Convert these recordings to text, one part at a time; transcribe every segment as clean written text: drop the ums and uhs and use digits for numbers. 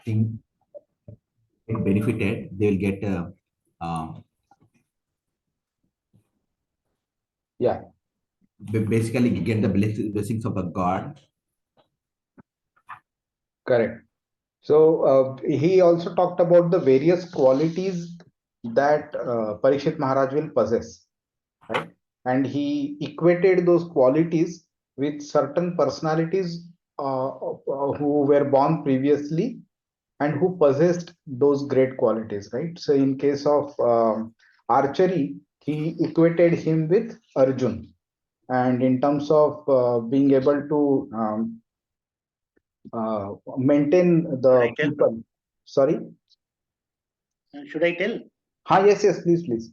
thing get benefited, they will get Yeah, basically get the blessings of the God. correct. So he also talked about the various qualities that Parikshit Maharaj will possess, right? And he equated those qualities with certain personalities who were born previously and who possessed those great qualities, right? So in case of archery, he equated him with Arjun, and in terms of being able to maintain Should the I tell? people. Sorry. Should I tell? Yes, yes, please, please.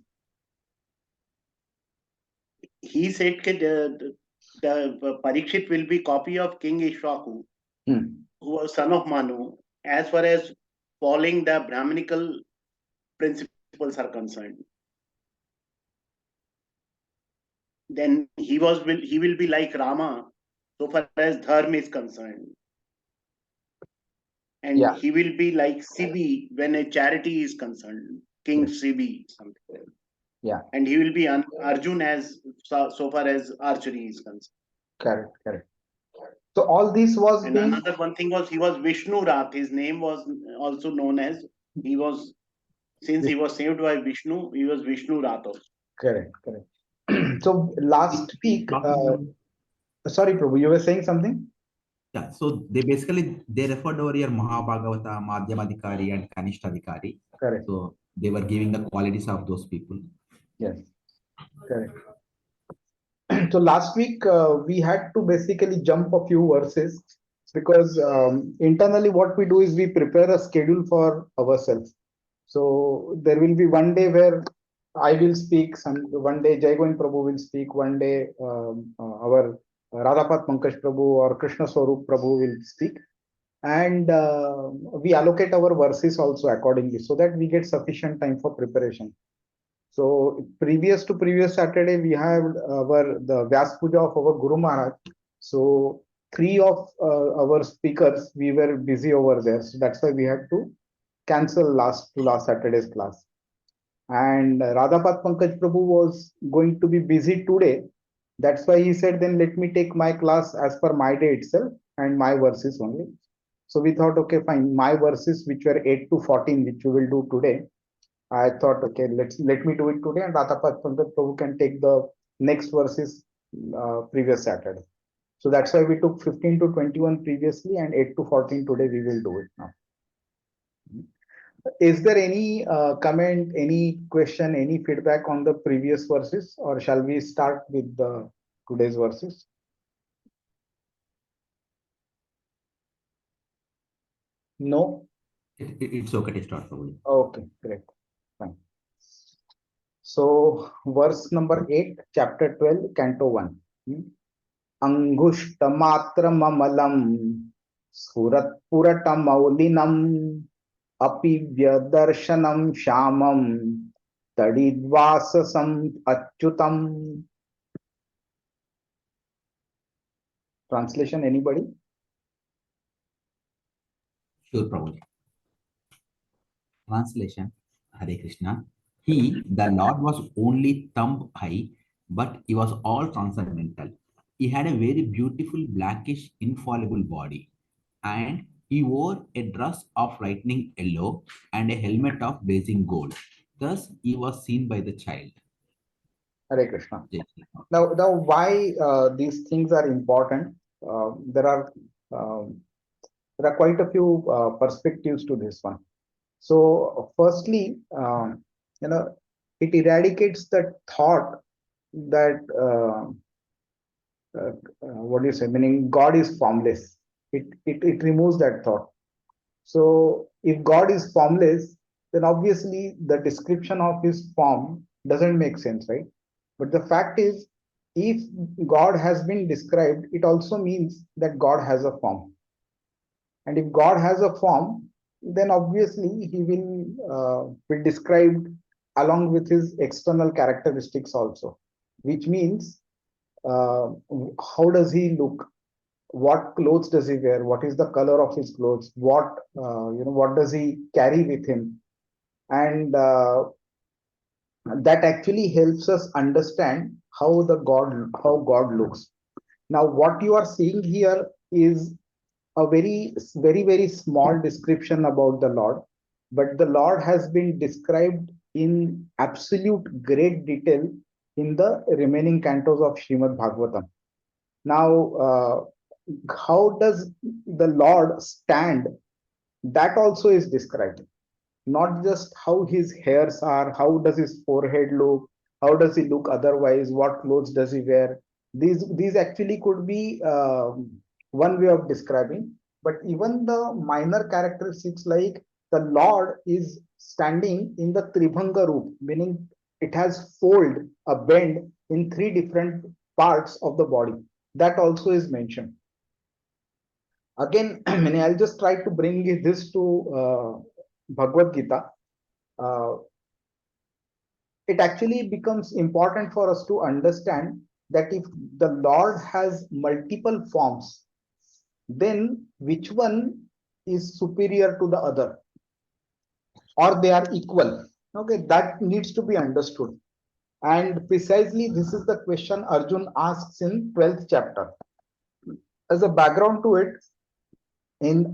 He said that the Parikshit will be copy of King Ishwaku, Hmm. who was son of Manu, as far as following the Brahminical principles are concerned. Then he will be like Rama, so far as dharma is concerned. And Yeah, he will be like Sibi when a charity is concerned, King Sibi, something like that. yeah, And he will be Arjun as so far as archery is concerned. correct, correct. So all this was And being another one thing was he was Vishnu Rath. His name was also known as he was since he was saved by Vishnu, he was Vishnu Rath also. correct, correct. So last week, sorry, Prabhu, you were saying something? Yeah, so they referred over here Mahabhagavata, Madhyamadikari, and Kanishtadikari. Correct. So they were giving the qualities of those people. Yes, correct. So last week we had to basically jump a few verses because internally what we do is we prepare a schedule for ourselves. So there will be one day where I will speak, one day Jai Govind Prabhu will speak, one day our Radhapat Pankaj Prabhu or Krishna Swarup Prabhu will speak. And we allocate our verses also accordingly so that we get sufficient time for preparation. So previous to previous Saturday, we have the Vyas Puja of our Guru Maharaj. So three of our speakers, we were busy over there. So that's why we had to cancel last Saturday's class. And Radhapat Pankaj Prabhu was going to be busy today. That's why he said, then let me take my class as per my day itself and my verses only. So we thought, okay, fine. My verses, which were 8 to 14, which we will do today, I thought, okay, let me do it today, and Radhapat Pankaj Prabhu can take the next verses previous Saturday. So that's why we took 15 to 21 previously and 8 to 14 today. We will do it now. Is there any comment, any question, any feedback on the previous verses, or shall we start with the today's verses? No. It's okay to start probably. Okay, great, fine. So verse number 8, chapter 12, Canto 1. अंगुष्टमात्रममलं स्फुरत्पुरटमौलिनम् अपि व्यदर्शनं श्यामं तडिद्वाससम् अच्युतम्. Translation, anybody? Sure, probably. Translation, Hare Krishna. He, the Lord, was only thumb high, but he was all transcendental. He had a very beautiful blackish infallible body, and he wore a dress of lightning yellow and a helmet of blazing gold. Thus he was seen by the child. Hare Krishna. Now why these things are important? There are quite a few perspectives to this one. So, firstly, it eradicates the thought that what do you say? Meaning God is formless. It removes that thought. So, if God is formless, then obviously the description of His form doesn't make sense, right? But the fact is, if God has been described, it also means that God has a form. And if God has a form, then obviously he will be described along with his external characteristics also, which means how does he look? what clothes does he wear, what is the color of his clothes, what what does he carry with him, and that actually helps us understand how God looks. Now, what you are seeing here is a very small description about the Lord, but the Lord has been described in absolute great detail in the remaining cantos of Srimad Bhagavatam. Now, how does the Lord stand? That also is described. Not just how his hairs are, how does his forehead look, how does he look otherwise, what clothes does he wear. These actually could be one way of describing, but even the minor characteristics like the Lord is standing in the Tribhanga Roop, meaning it has fold, a bend in three different parts of the body. That also is mentioned. Again, I'll just try to bring this to Bhagavad Gita. Uh, it actually becomes important for us to understand that if the Lord has multiple forms, then which one is superior to the other, or they are equal? Okay, that needs to be understood. And precisely this is the question Arjun asks in 12th chapter. As a background to it, in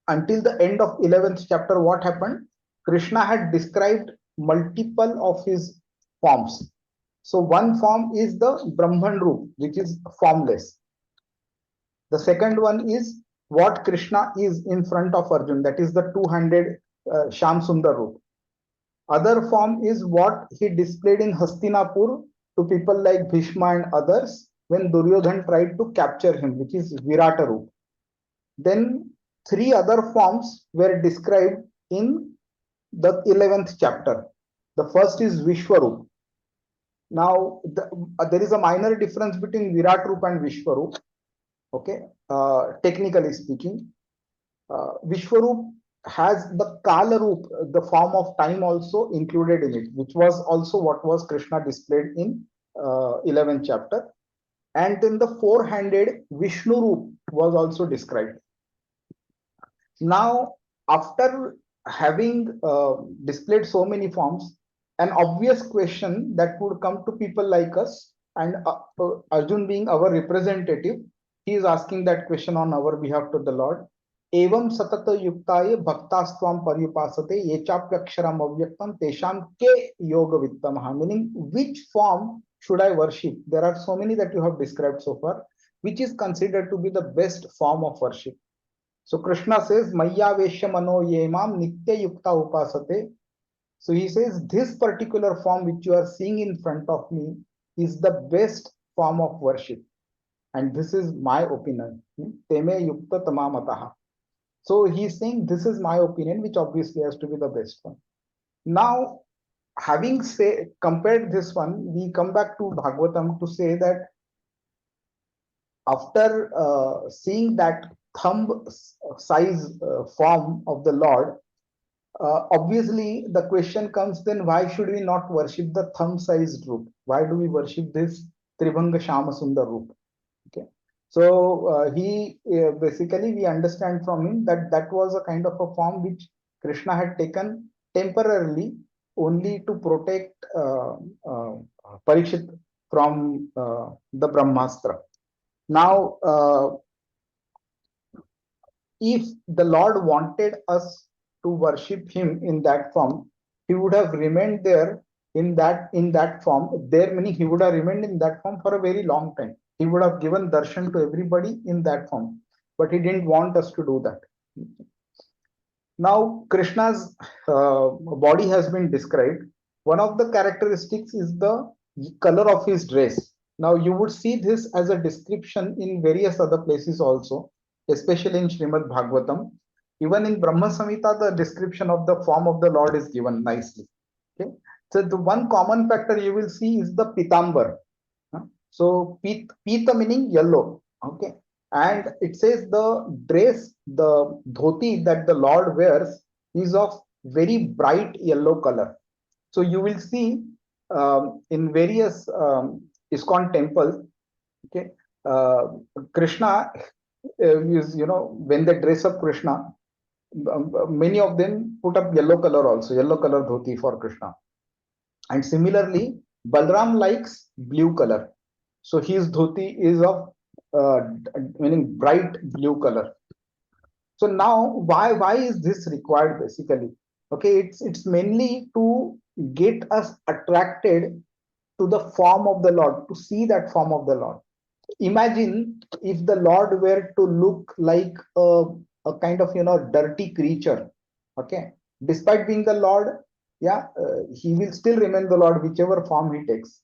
until the end of 11th chapter, what happened? Krishna had described multiple of his forms. So one form is the Brahman Roop, which is formless. The second one is what Krishna is in front of Arjun, that is the two-handed Sham Sundar Roop. Other form is what he displayed in Hastinapur to people like Bhishma and others when Duryodhan tried to capture him, which is Virata Roop. Then three other forms were described in the 11th chapter. The first is Vishwarup. Now, there is a minor difference between Virat Roop and Vishwarup. Okay, technically speaking, Vishwarup has the Kala Roop, the form of time, also included in it, which was also what was Krishna displayed in 11th chapter. And then the four-handed Vishnu Roop was also described. Now, after having displayed so many forms, an obvious question that would come to people like us, and Arjun being our representative, he is asking that question on our behalf to the Lord. Evam satata yuktaye bhaktastvam paryupasate yechapyaksharam avyaktam tesham ke yoga vittamaha. Meaning, which form should I worship? There are so many that you have described so far. Which is considered to be the best form of worship? So Krishna says, Maya Veshya Mano Yemam Nitya Yukta Upasate. So he says, this particular form which you are seeing in front of me is the best form of worship. And this is my opinion. Teme Yukta Tamamataha. So he's saying, this is my opinion, which obviously has to be the best one. Now, having compared this one, we come back to Bhagavatam to say that after seeing that thumb size form of the Lord, obviously the question comes then, why should we not worship the thumb sized roop? Why do we worship this Tribhanga Shama Sundar roop? Okay. So basically we understand from him that that was a kind of a form which Krishna had taken temporarily only to protect Parikshit from the Brahmastra. Now, if the Lord wanted us to worship him in that form, he would have remained there in that form. There meaning he would have remained in that form for a very long time. He would have given darshan to everybody in that form, but he didn't want us to do that. Now, Krishna's body has been described. One of the characteristics is the color of his dress. Now, you would see this as a description in various other places also, especially in Srimad Bhagavatam. Even in Brahma Samhita, the description of the form of the Lord is given nicely. Okay, so the one common factor you will see is the pitambar. So pita meaning yellow. Okay, and it says the dress, the dhoti that the Lord wears is of very bright yellow color. So you will see in various ISKCON temples, okay, Krishna is, when they dress up Krishna, many of them put up yellow color also, yellow color dhoti for Krishna. And similarly, Balram likes blue color. So his dhoti is of meaning bright blue color. So now why is this required basically? Okay, it's mainly to get us attracted to the form of the Lord, to see that form of the Lord. Imagine if the Lord were to look like a kind of dirty creature. Okay, despite being the Lord, yeah, he will still remain the Lord whichever form he takes.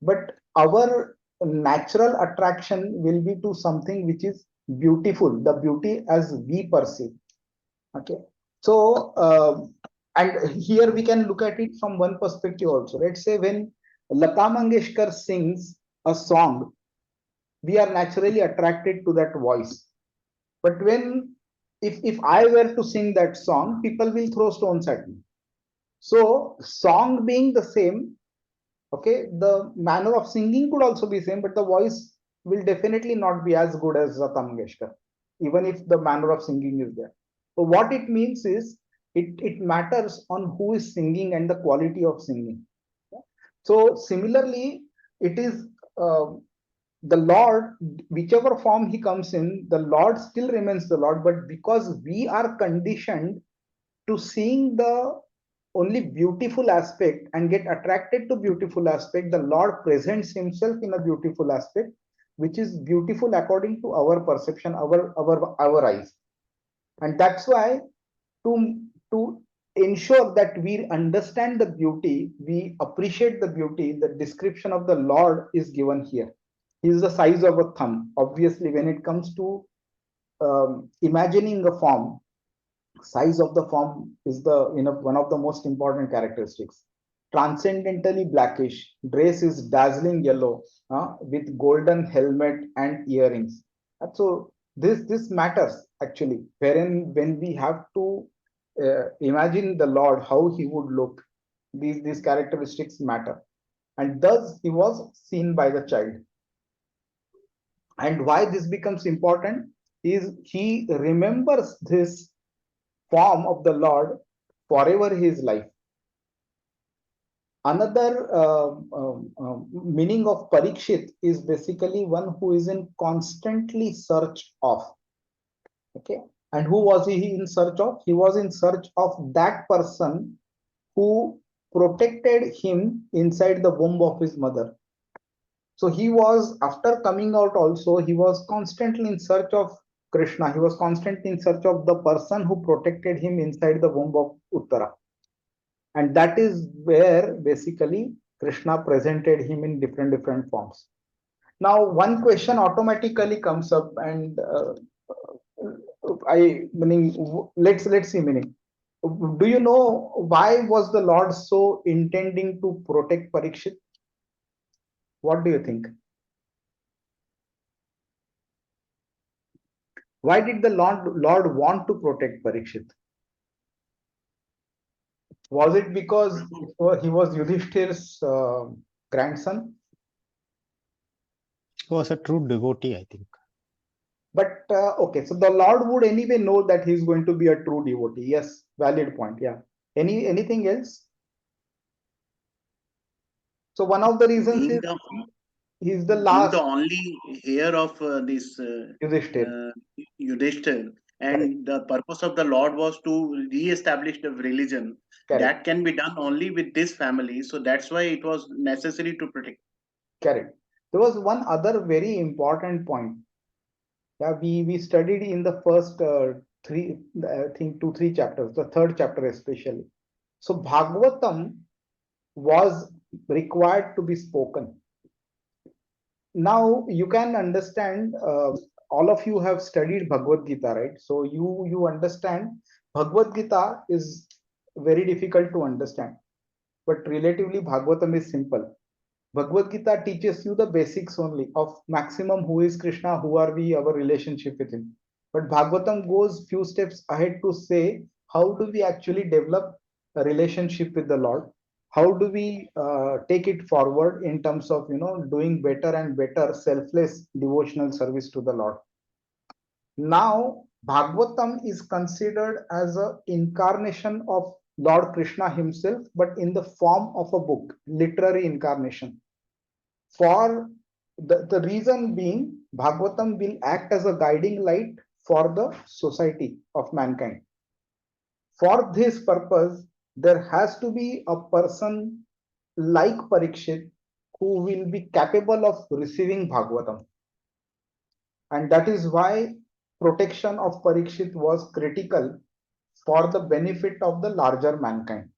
But our natural attraction will be to something which is beautiful, the beauty as we perceive. Okay, so and here we can look at it from one perspective also. Let's say when Lata Mangeshkar sings a song, we are naturally attracted to that voice. But when if I were to sing that song, people will throw stones at me. So song being the same, okay, the manner of singing could also be same, but the voice will definitely not be as good as Lata Mangeshkar, even if the manner of singing is there. So what it means is it matters on who is singing and the quality of singing. So similarly, it is the Lord, whichever form he comes in, the Lord still remains the Lord, but because we are conditioned to seeing the only beautiful aspect and get attracted to beautiful aspect, the Lord presents himself in a beautiful aspect, which is beautiful according to our perception, our eyes. And that's why to ensure that we understand the beauty, we appreciate the beauty, the description of the Lord is given here. He is the size of a thumb. Obviously, when it comes to imagining a form, size of the form is the one of the most important characteristics. Transcendentally blackish, dress is dazzling yellow, with golden helmet and earrings. So this matters actually, wherein when we have to imagine the Lord, how he would look, these characteristics matter. And thus he was seen by the child. And why this becomes important is he remembers this form of the Lord forever his life. Another meaning of Parikshit is basically one who is in constantly search of. Okay, and who was he in search of? He was in search of that person who protected him inside the womb of his mother. So he was, after coming out also, he was constantly in search of Krishna. He was constantly in search of the person who protected him inside the womb of Uttara. And that is where basically Krishna presented him in different forms. Now, one question automatically comes up, and let's see meaning. Do you know why was the Lord so intending to protect Parikshit? What do you think? Why did the Lord want to protect Parikshit? Was it because he was Yudhishthir's grandson? He was a true devotee, I think. But okay, so the Lord would anyway know that he's going to be a true devotee. Yes, valid point. Yeah. Anything else? So one of the reasons Being is the he's the being the last only heir of this Yudhishthir. uh, Yudhishthir, Correct. and the purpose of the Lord was to re-establish the religion. Correct. That can be done only with this family, so that's why it was necessary to protect. Correct. There was one other very important point. Yeah, we studied in the first three, I think 2-3 chapters, the third chapter especially. So Bhagavatam was required to be spoken. Now you can understand, all of you have studied Bhagavad Gita, right? So you understand Bhagavad Gita is very difficult to understand, but relatively Bhagavatam is simple. Bhagavad Gita teaches you the basics only of maximum who is Krishna, who are we, our relationship with him. But Bhagavatam goes few steps ahead to say how do we actually develop a relationship with the Lord? How do we take it forward in terms of doing better and better selfless devotional service to the Lord? Now, Bhagavatam is considered as an incarnation of Lord Krishna himself, but in the form of a book, literary incarnation. For the reason being, Bhagavatam will act as a guiding light for the society of mankind. For this purpose, there has to be a person like Parikshit who will be capable of receiving Bhagavatam. And that is why protection of Parikshit was critical for the benefit of the larger mankind.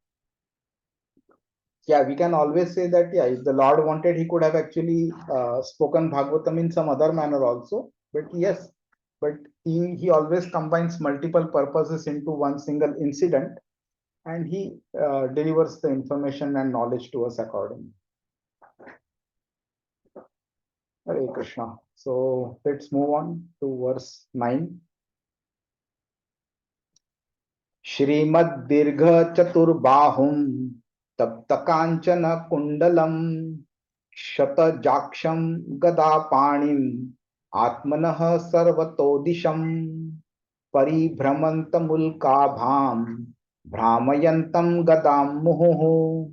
Yeah, we can always say that, yeah, if the Lord wanted, he could have actually spoken Bhagavatam in some other manner also. But yes, but he always combines multiple purposes into one single incident, and he delivers the information and knowledge to us accordingly. Hare Krishna. So let's move on to verse 9. Shrimad Dirgha Chaturbahum Tapta Kanchana Kundalam Shata Jaksham Gada Panim Atmanah Sarvatodisham Paribhramantamulkabham Brahmayantam Gadam Muhu.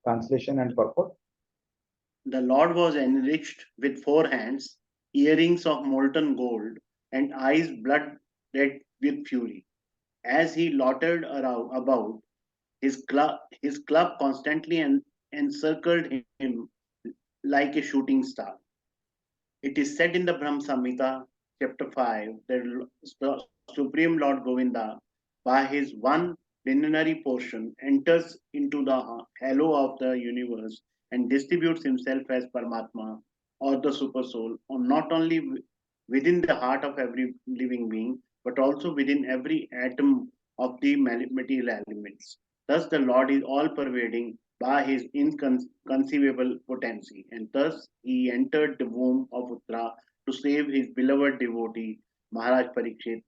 Translation and purport. The Lord was enriched with 4 hands, earrings of molten gold, and eyes blood red with fury. As he loitered about, his club constantly encircled him like a shooting star. It is said in the Brahm Samhita, chapter 5, that Supreme Lord Govinda, by his one plenary portion, enters into the halo of the universe and distributes himself as Paramatma or the Super Soul, or not only within the heart of every living being, but also within every atom of the material elements. Thus, the Lord is all pervading by his inconceivable potency, and thus he entered the womb of Uttara to save his beloved devotee Maharaj Parikshit.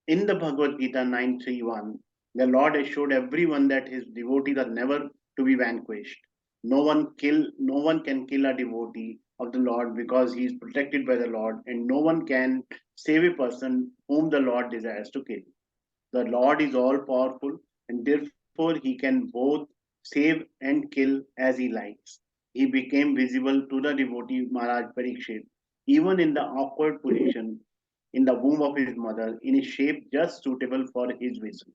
In the Bhagavad Gita 9:31, the Lord assured everyone that his devotees are never to be vanquished. No one can kill a devotee of the Lord because he is protected by the Lord, and no one can save a person whom the Lord desires to kill. The Lord is all powerful, and therefore he can both save and kill as he likes. He became visible to the devotee Maharaj Parikshit, even in the awkward position in the womb of his mother, in a shape just suitable for his vision.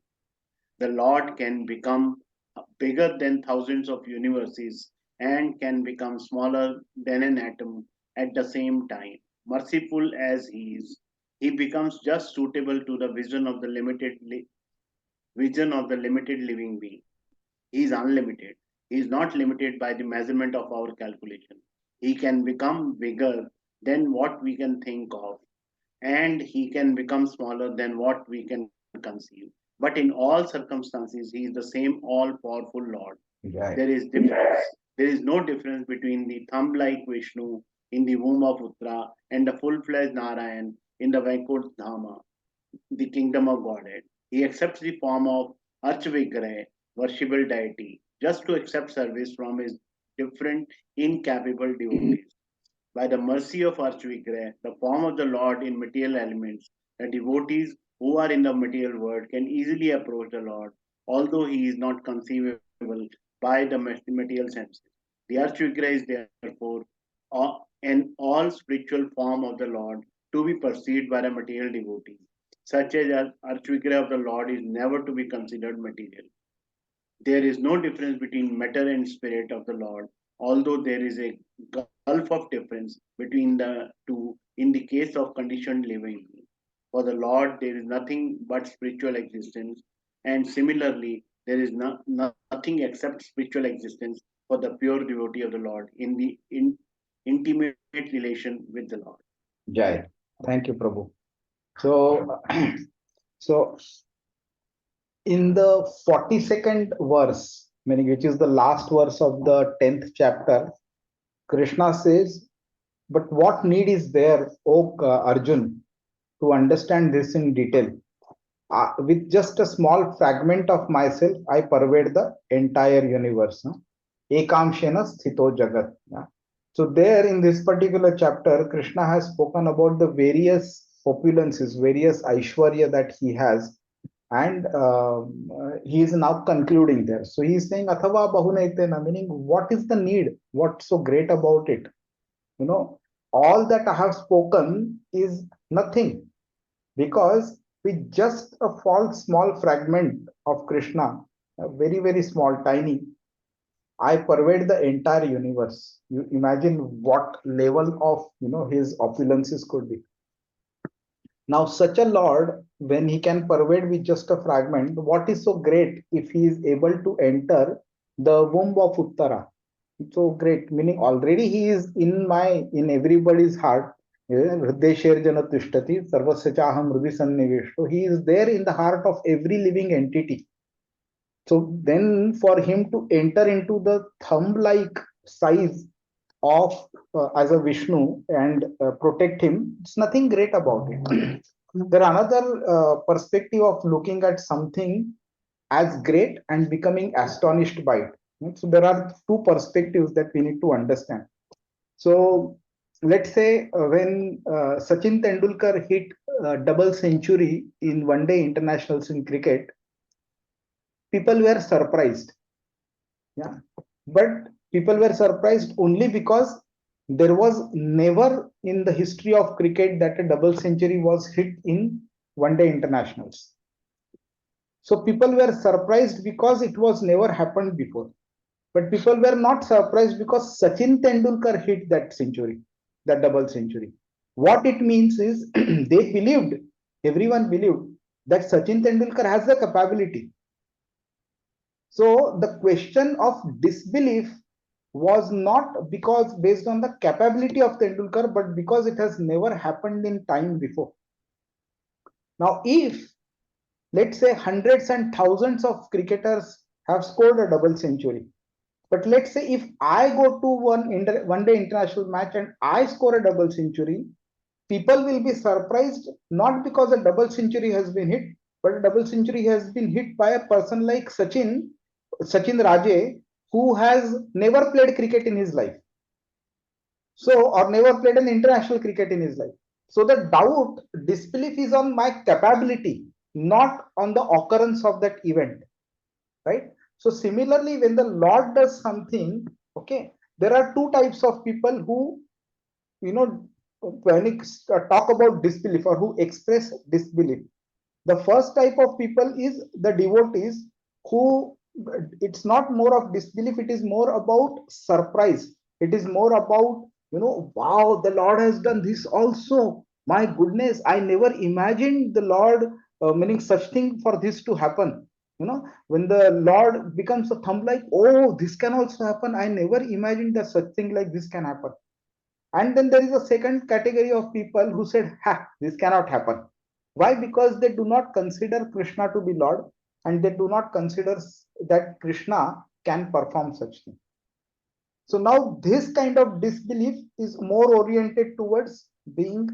The Lord can become bigger than thousands of universes and can become smaller than an atom at the same time. Merciful as he is, he becomes just suitable to the vision of the limited living being. He is unlimited. He is not limited by the measurement of our calculation. He can become bigger than what we can think of, and he can become smaller than what we can conceive. But in all circumstances, he is the same all powerful Lord. Right. There is difference. There is no difference between the thumb-like Vishnu in the womb of Uttara and the full-fledged Narayan in the Vaikuntha Dhama, the kingdom of Godhead. He accepts the form of Archvigraha, worshipable deity, just to accept service from his different incapable devotees. By the mercy of Archvigraha, the form of the Lord in material elements, the devotees who are in the material world can easily approach the Lord, although he is not conceivable by the material senses. The Archvigraha is therefore an all spiritual form of the Lord to be perceived by the material devotees. Such as Archvigraha of the Lord is never to be considered material. There is no difference between matter and spirit of the Lord, although there is a gulf of difference between the two in the case of conditioned living. For the Lord, there is nothing but spiritual existence, and similarly, there is nothing except spiritual existence for the pure devotee of the Lord in the intimate relation with the Lord. Jai. Thank you, Prabhu. So, so in the 42nd verse, meaning which is the last verse of the 10th chapter, Krishna says, but what need is there, O Arjun, to understand this in detail? With just a small fragment of myself, I pervade the entire universe. Ekamshena sthito jagat. So there in this particular chapter, Krishna has spoken about the various opulences, various Aishwarya that he has, and he is now concluding there. So he is saying, Athava Bahunaitena, meaning what is the need? What's so great about it? You know, all that I have spoken is nothing, because with just a small fragment of Krishna, very, very small, tiny, I pervade the entire universe. You imagine what level of his opulences could be. Now, such a Lord, when he can pervade with just a fragment, what is so great if he is able to enter the womb of Uttara? So great, meaning already he is in everybody's heart. Hriddesher jana tishtati sarvasya chaham hridhi sanniveshto. He is there in the heart of every living entity. So then for him to enter into the thumb-like size of as a Vishnu and protect him, it's nothing great about it. There are another perspective of looking at something as great and becoming astonished by it. So there are two perspectives that we need to understand. So let's say when Sachin Tendulkar hit double century in one day internationals in cricket, people were surprised. Yeah, but people were surprised only because there was never in the history of cricket that a double century was hit in one day internationals. So people were surprised because it was never happened before. But people were not surprised because Sachin Tendulkar hit that century, that double century. What it means is they believed, everyone believed that Sachin Tendulkar has the capability. So the question of disbelief was not because based on the capability of Tendulkar, but because it has never happened in time before. Now, if let's say hundreds and thousands of cricketers have scored a double century, but let's say if I go to one day international match and I score a double century, people will be surprised not because a double century has been hit, but a double century has been hit by a person like Sachin Raje, who has never played cricket in his life. So, or never played an international cricket in his life. So the doubt, disbelief is on my capability, not on the occurrence of that event, right? So similarly, when the Lord does something, okay, there are two types of people who, when we talk about disbelief or who express disbelief. The first type of people is the devotees who, it's not more of disbelief, it is more about surprise. It is more about, wow, the Lord has done this also. My goodness, I never imagined the Lord, meaning such thing for this to happen. When the Lord becomes a thumb like, oh, this can also happen. I never imagined that such thing like this can happen. And then there is a second category of people who said, ha, this cannot happen. Why? Because they do not consider Krishna to be Lord, and they do not consider that Krishna can perform such thing. So now this kind of disbelief is more oriented towards being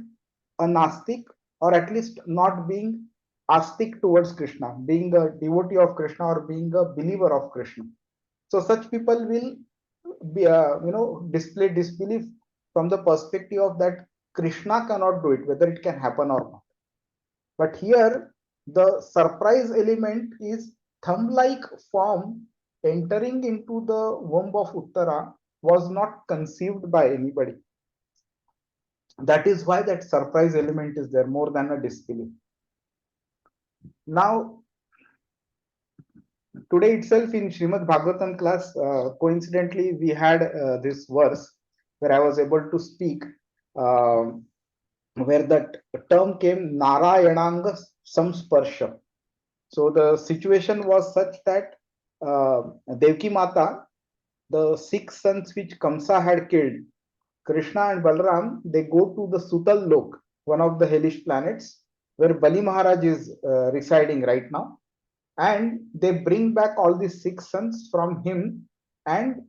a Nastik, or at least not being astic towards Krishna, being a devotee of Krishna or being a believer of Krishna. So such people will be, display disbelief from the perspective of that Krishna cannot do it, whether it can happen or not. But here, the surprise element is thumb-like form entering into the womb of Uttara was not conceived by anybody. That is why that surprise element is there more than a disbelief. Now, today itself in Srimad Bhagavatam class, coincidentally, we had this verse where I was able to speak, where that term came Narayananga Samsparsha. So the situation was such that Devki Mata, the 6 sons which Kamsa had killed, Krishna and Balram, they go to the Sutal Lok, one of the hellish planets, where Bali Maharaj is residing right now. And they bring back all these 6 sons from him and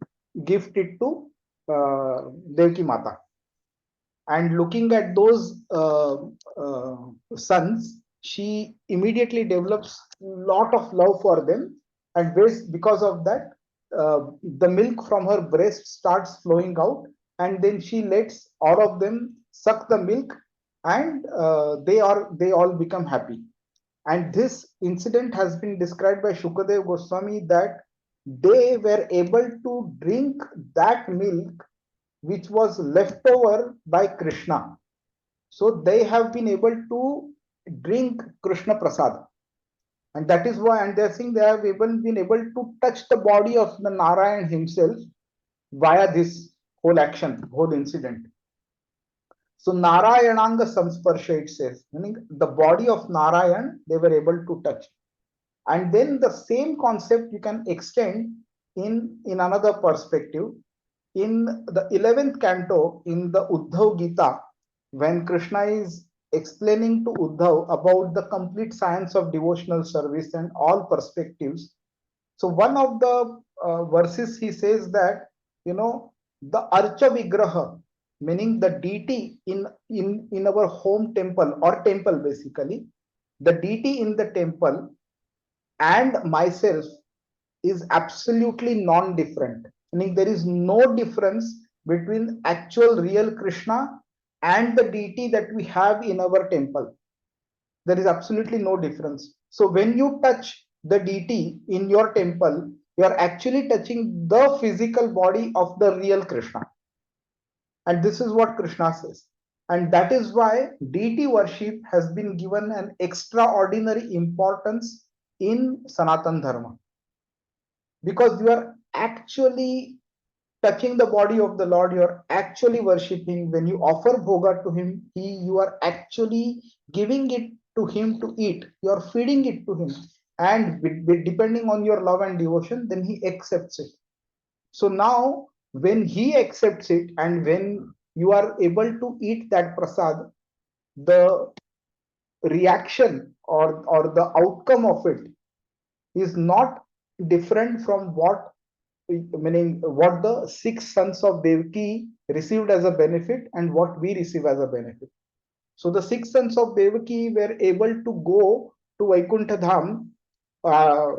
gift it to Devki Mata. And looking at those sons, she immediately develops a lot of love for them, and because of that, the milk from her breast starts flowing out, and then she lets all of them suck the milk, and they all become happy. And this incident has been described by Shukadev Goswami that they were able to drink that milk which was left over by Krishna. So they have been able to drink Krishna Prasad. And that is why, and they're saying they have even been able to touch the body of the Narayan himself via this whole action, whole incident. So Narayananga Samsparsha, it says, meaning the body of Narayan, they were able to touch. And then the same concept you can extend in another perspective. In the 11th canto, in the Uddhav Gita, when Krishna is explaining to Uddhav about the complete science of devotional service and all perspectives, so one of the verses he says that, the Archa Vigraha, meaning the deity in our home temple or temple basically, the deity in the temple and myself is absolutely non-different. Meaning there is no difference between actual real Krishna and the deity that we have in our temple. There is absolutely no difference. So when you touch the deity in your temple, you are actually touching the physical body of the real Krishna. And this is what Krishna says. And that is why deity worship has been given an extraordinary importance in Sanatan Dharma. Because you are actually touching the body of the Lord, you are actually worshipping. When you offer bhoga to him, you are actually giving it to him to eat. You are feeding it to him. And depending on your love and devotion, then he accepts it. So now, when he accepts it and when you are able to eat that prasad, the reaction or the outcome of it is not different from what, meaning what the six sons of Devaki received as a benefit and what we receive as a benefit. So the six sons of Devaki were able to go to Vaikuntha Dham uh,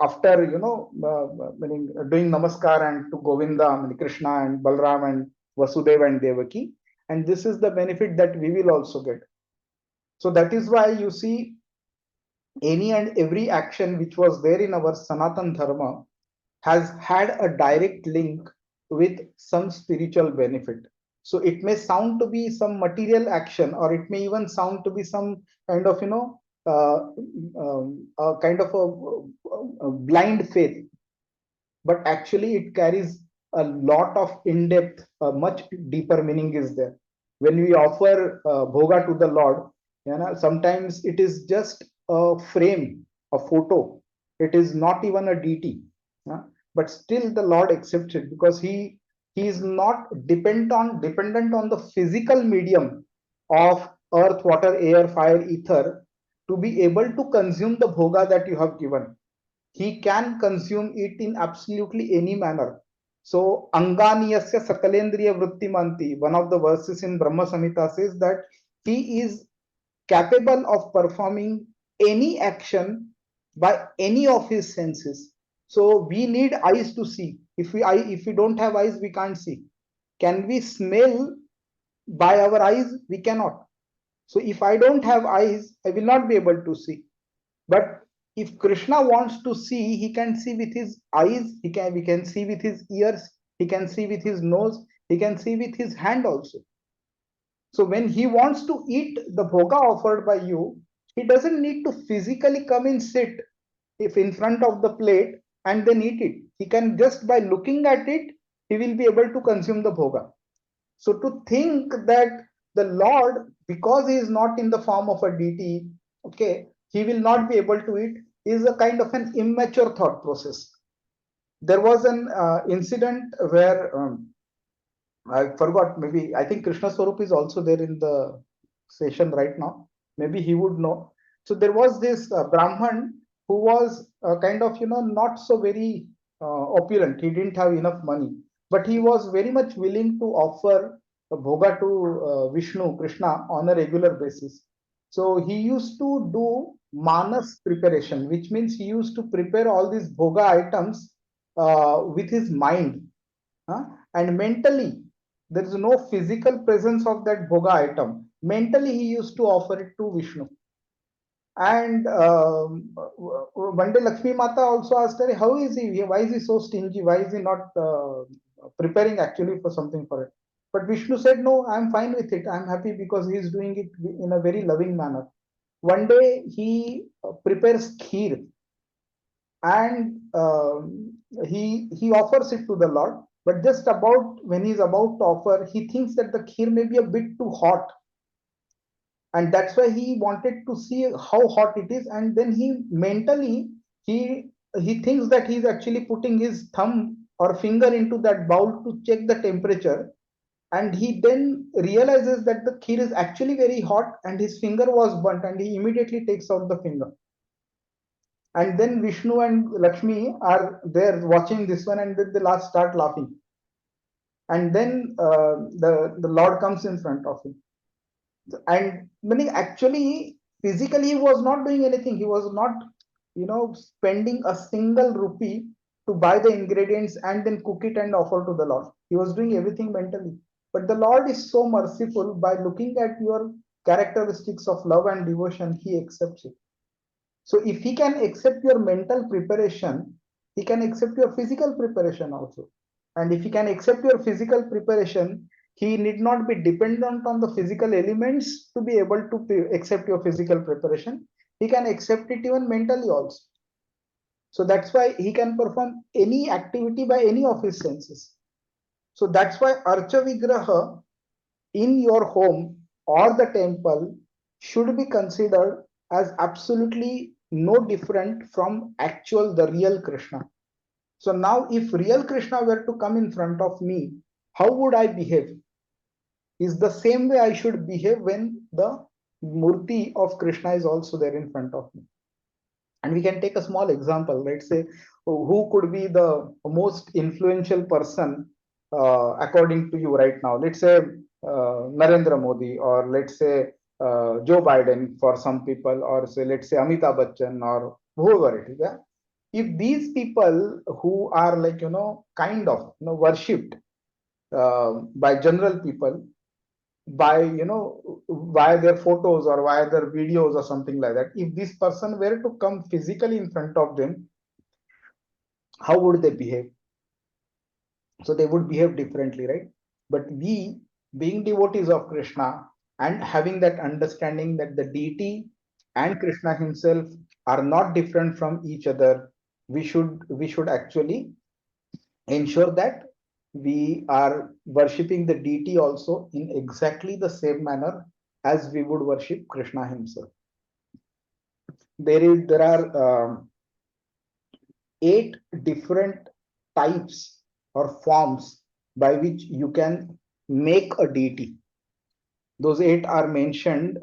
after meaning doing namaskar and to Govinda, meaning Krishna and Balram and Vasudeva and Devaki, and this is the benefit that we will also get. So that is why you see any and every action which was there in our Sanatan Dharma has had a direct link with some spiritual benefit. So it may sound to be some material action, or it may even sound to be some kind of, a kind of a blind faith, but actually it carries a lot of in-depth, much deeper meaning is there. When we offer bhoga to the Lord, sometimes it is just a frame, a photo. It is not even a deity, but still the Lord accepts it because he is not dependent on the physical medium of earth, water, air, fire, ether to be able to consume the bhoga that you have given. He can consume it in absolutely any manner. So, Anganiyasya Sakalendriya Vrittimanti, one of the verses in Brahma Samhita says that he is capable of performing any action by any of his senses. So we need eyes to see. If we don't have eyes, we can't see. Can we smell by our eyes? We cannot. So if I don't have eyes, I will not be able to see. But if Krishna wants to see, he can see with his eyes, we can see with his ears, he can see with his nose, he can see with his hand also. So when he wants to eat the bhoga offered by you, he doesn't need to physically come and sit if in front of the plate and then eat it. He can just by looking at it, he will be able to consume the bhoga. So to think that the Lord, because he is not in the form of a deity, okay, he will not be able to eat is a kind of an immature thought process. There was an incident where I forgot, maybe I think Krishna Swarup is also there in the session right now. Maybe he would know. So there was this Brahman who was kind of, not so very opulent. He didn't have enough money, but he was very much willing to offer a bhoga to Vishnu, Krishna on a regular basis. So he used to do manas preparation, which means he used to prepare all these bhoga items with his mind, and mentally There is no physical presence of that bhoga item. Mentally, he used to offer it to Vishnu. And one day Lakshmi Mata also asked her, how is he? Why is he so stingy? Why is he not preparing actually for something for it? But Vishnu said, no, I'm fine with it. I'm happy because he is doing it in a very loving manner. One day he prepares kheer, and he offers it to the Lord. But just about when he's about to offer, he thinks that the kheer may be a bit too hot, and that's why he wanted to see how hot it is. And then he mentally he he thinks that he's actually putting his thumb or finger into that bowl to check the temperature, and he then realizes that the kheer is actually very hot and his finger was burnt, and he immediately takes out the finger. And then Vishnu and Lakshmi are there watching this one, and then they last start laughing. And then the Lord comes in front of him. And meaning actually, physically, he was not doing anything. He was not, spending a single rupee to buy the ingredients and then cook it and offer to the Lord. He was doing everything mentally. But the Lord is so merciful, by looking at your characteristics of love and devotion, he accepts it. So if he can accept your mental preparation, he can accept your physical preparation also. And if he can accept your physical preparation, he need not be dependent on the physical elements to be able to accept your physical preparation. He can accept it even mentally also. So that's why he can perform any activity by any of his senses. So that's why Archa Vigraha in your home or the temple should be considered as absolutely no different from the real Krishna. So now if real Krishna were to come in front of me, how would I behave? Is the same way I should behave when the murti of Krishna is also there in front of me. And we can take a small example. Let's say, who could be the most influential person according to you right now? Let's say Narendra Modi, or let's say Joe Biden for some people, or say let's say Amitabh Bachchan, or whoever it is. Yeah? If these people who are like kind of worshipped by general people, by via their photos or via their videos or something like that, if this person were to come physically in front of them, how would they behave? So they would behave differently, right? But we, being devotees of Krishna and having that understanding that the deity and Krishna himself are not different from each other, we should actually ensure that we are worshipping the deity also in exactly the same manner as we would worship Krishna himself. There are 8 different types or forms by which you can make a deity. Those 8 are mentioned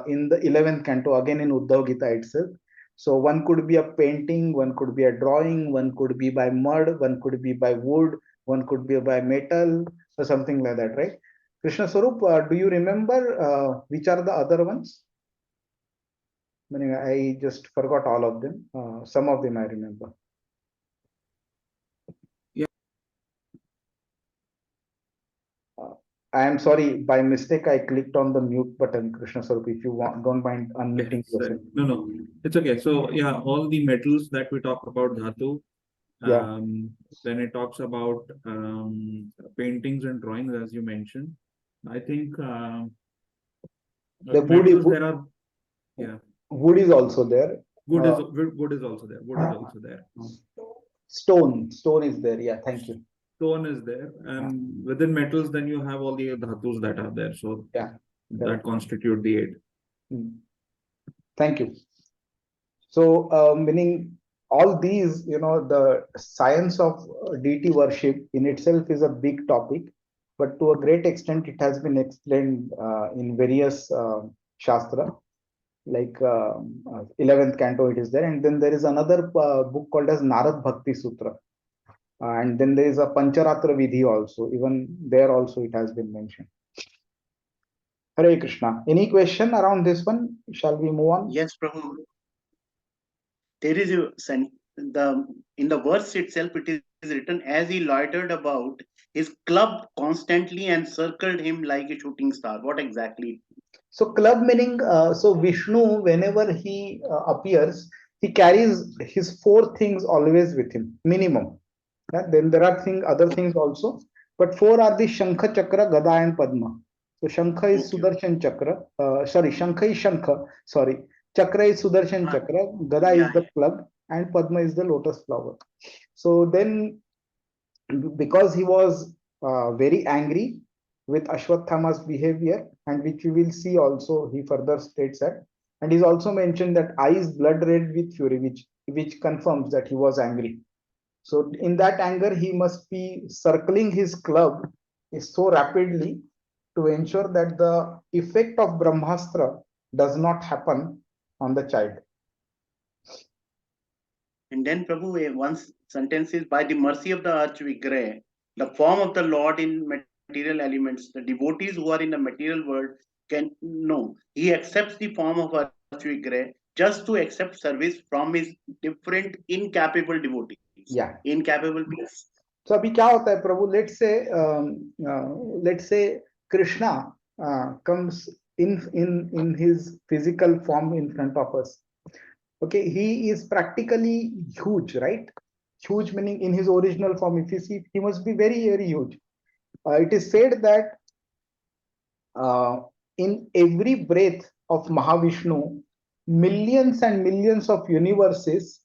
in the 11th canto, again in Uddhav Gita itself. So one could be a painting, one could be a drawing, one could be by mud, one could be by wood, one could be by metal, or something like that, right? Krishna Swarup, do you remember which are the other ones? I just forgot all of them. Some of them I remember. I am sorry, by mistake I clicked on the mute button, Krishna Swarup. If you don't mind unmuting yourself. No, it's okay. So yeah, all the metals that we talk about, dhatu, Yeah. then it talks about paintings and drawings, as you mentioned. I think The metals, wood, there are, yeah, wood is also there. wood is also there. Wood is also there. Stone is there. Yeah, thank you. Stone is there, and within metals, then you have all the dhatus that are there. So Yeah, that constitute the 8. Thank you. So, meaning all these, the science of deity worship in itself is a big topic, but to a great extent, it has been explained in various shastra, like 11th canto, it is there. And then there is another book called as Narad Bhakti Sutra. And then there is a Pancharatra Vidhi also. Even there also it has been mentioned. Hare Krishna. Any question around this one? Shall we move on? Yes, Prabhu. There is in the verse itself, it is written, as he loitered about, his club constantly encircled him like a shooting star. What exactly? So club meaning, so Vishnu, whenever he appears, he carries his four things always with him, minimum. Then there are other things also, but four are the Shankha, Chakra, Gada, and Padma. So Shankha is Okay. Sudarshan Chakra. Sorry, Shankha is Shankha. Sorry, Chakra is Sudarshan Chakra. Gada Yeah, is the club, and Padma is the lotus flower. So then, because he was very angry with Ashwathama's behavior, and which we will see also, he further states that, and he's also mentioned that eyes blood red with fury, which confirms that he was angry. So in that anger, he must be circling his club so rapidly to ensure that the effect of Brahmastra does not happen on the child. and then Prabhu, one sentence is, by the mercy of the Archvigraha, the form of the Lord in material elements, the devotees who are in the material world can know. He accepts the form of Archvigraha just to accept service from his different incapable devotees. Yeah. Incapable means. So अभी क्या होता है प्रभु, let's say Krishna comes in his physical form in front of us. Okay, he is practically huge, right? Huge meaning in his original form. If you see, he must be very, very huge. It is said that in every breath of Mahavishnu, millions and millions of universes,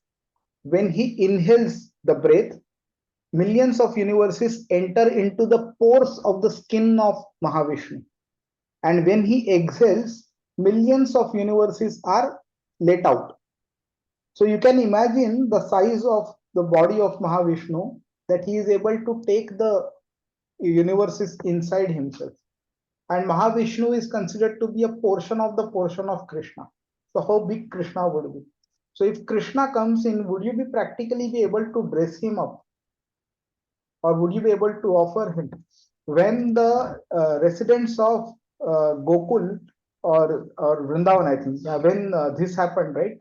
when he inhales the breath, millions of universes enter into the pores of the skin of Mahavishnu. And when he exhales, millions of universes are let out. So you can imagine the size of the body of Mahavishnu, that he is able to take the universes inside himself. And Mahavishnu is considered to be a portion of the portion of Krishna. So how big Krishna would be? So if Krishna comes in, would you be practically be able to dress him up? Or would you be able to offer him? When the residents of Gokul or Vrindavan, I think, when this happened, right?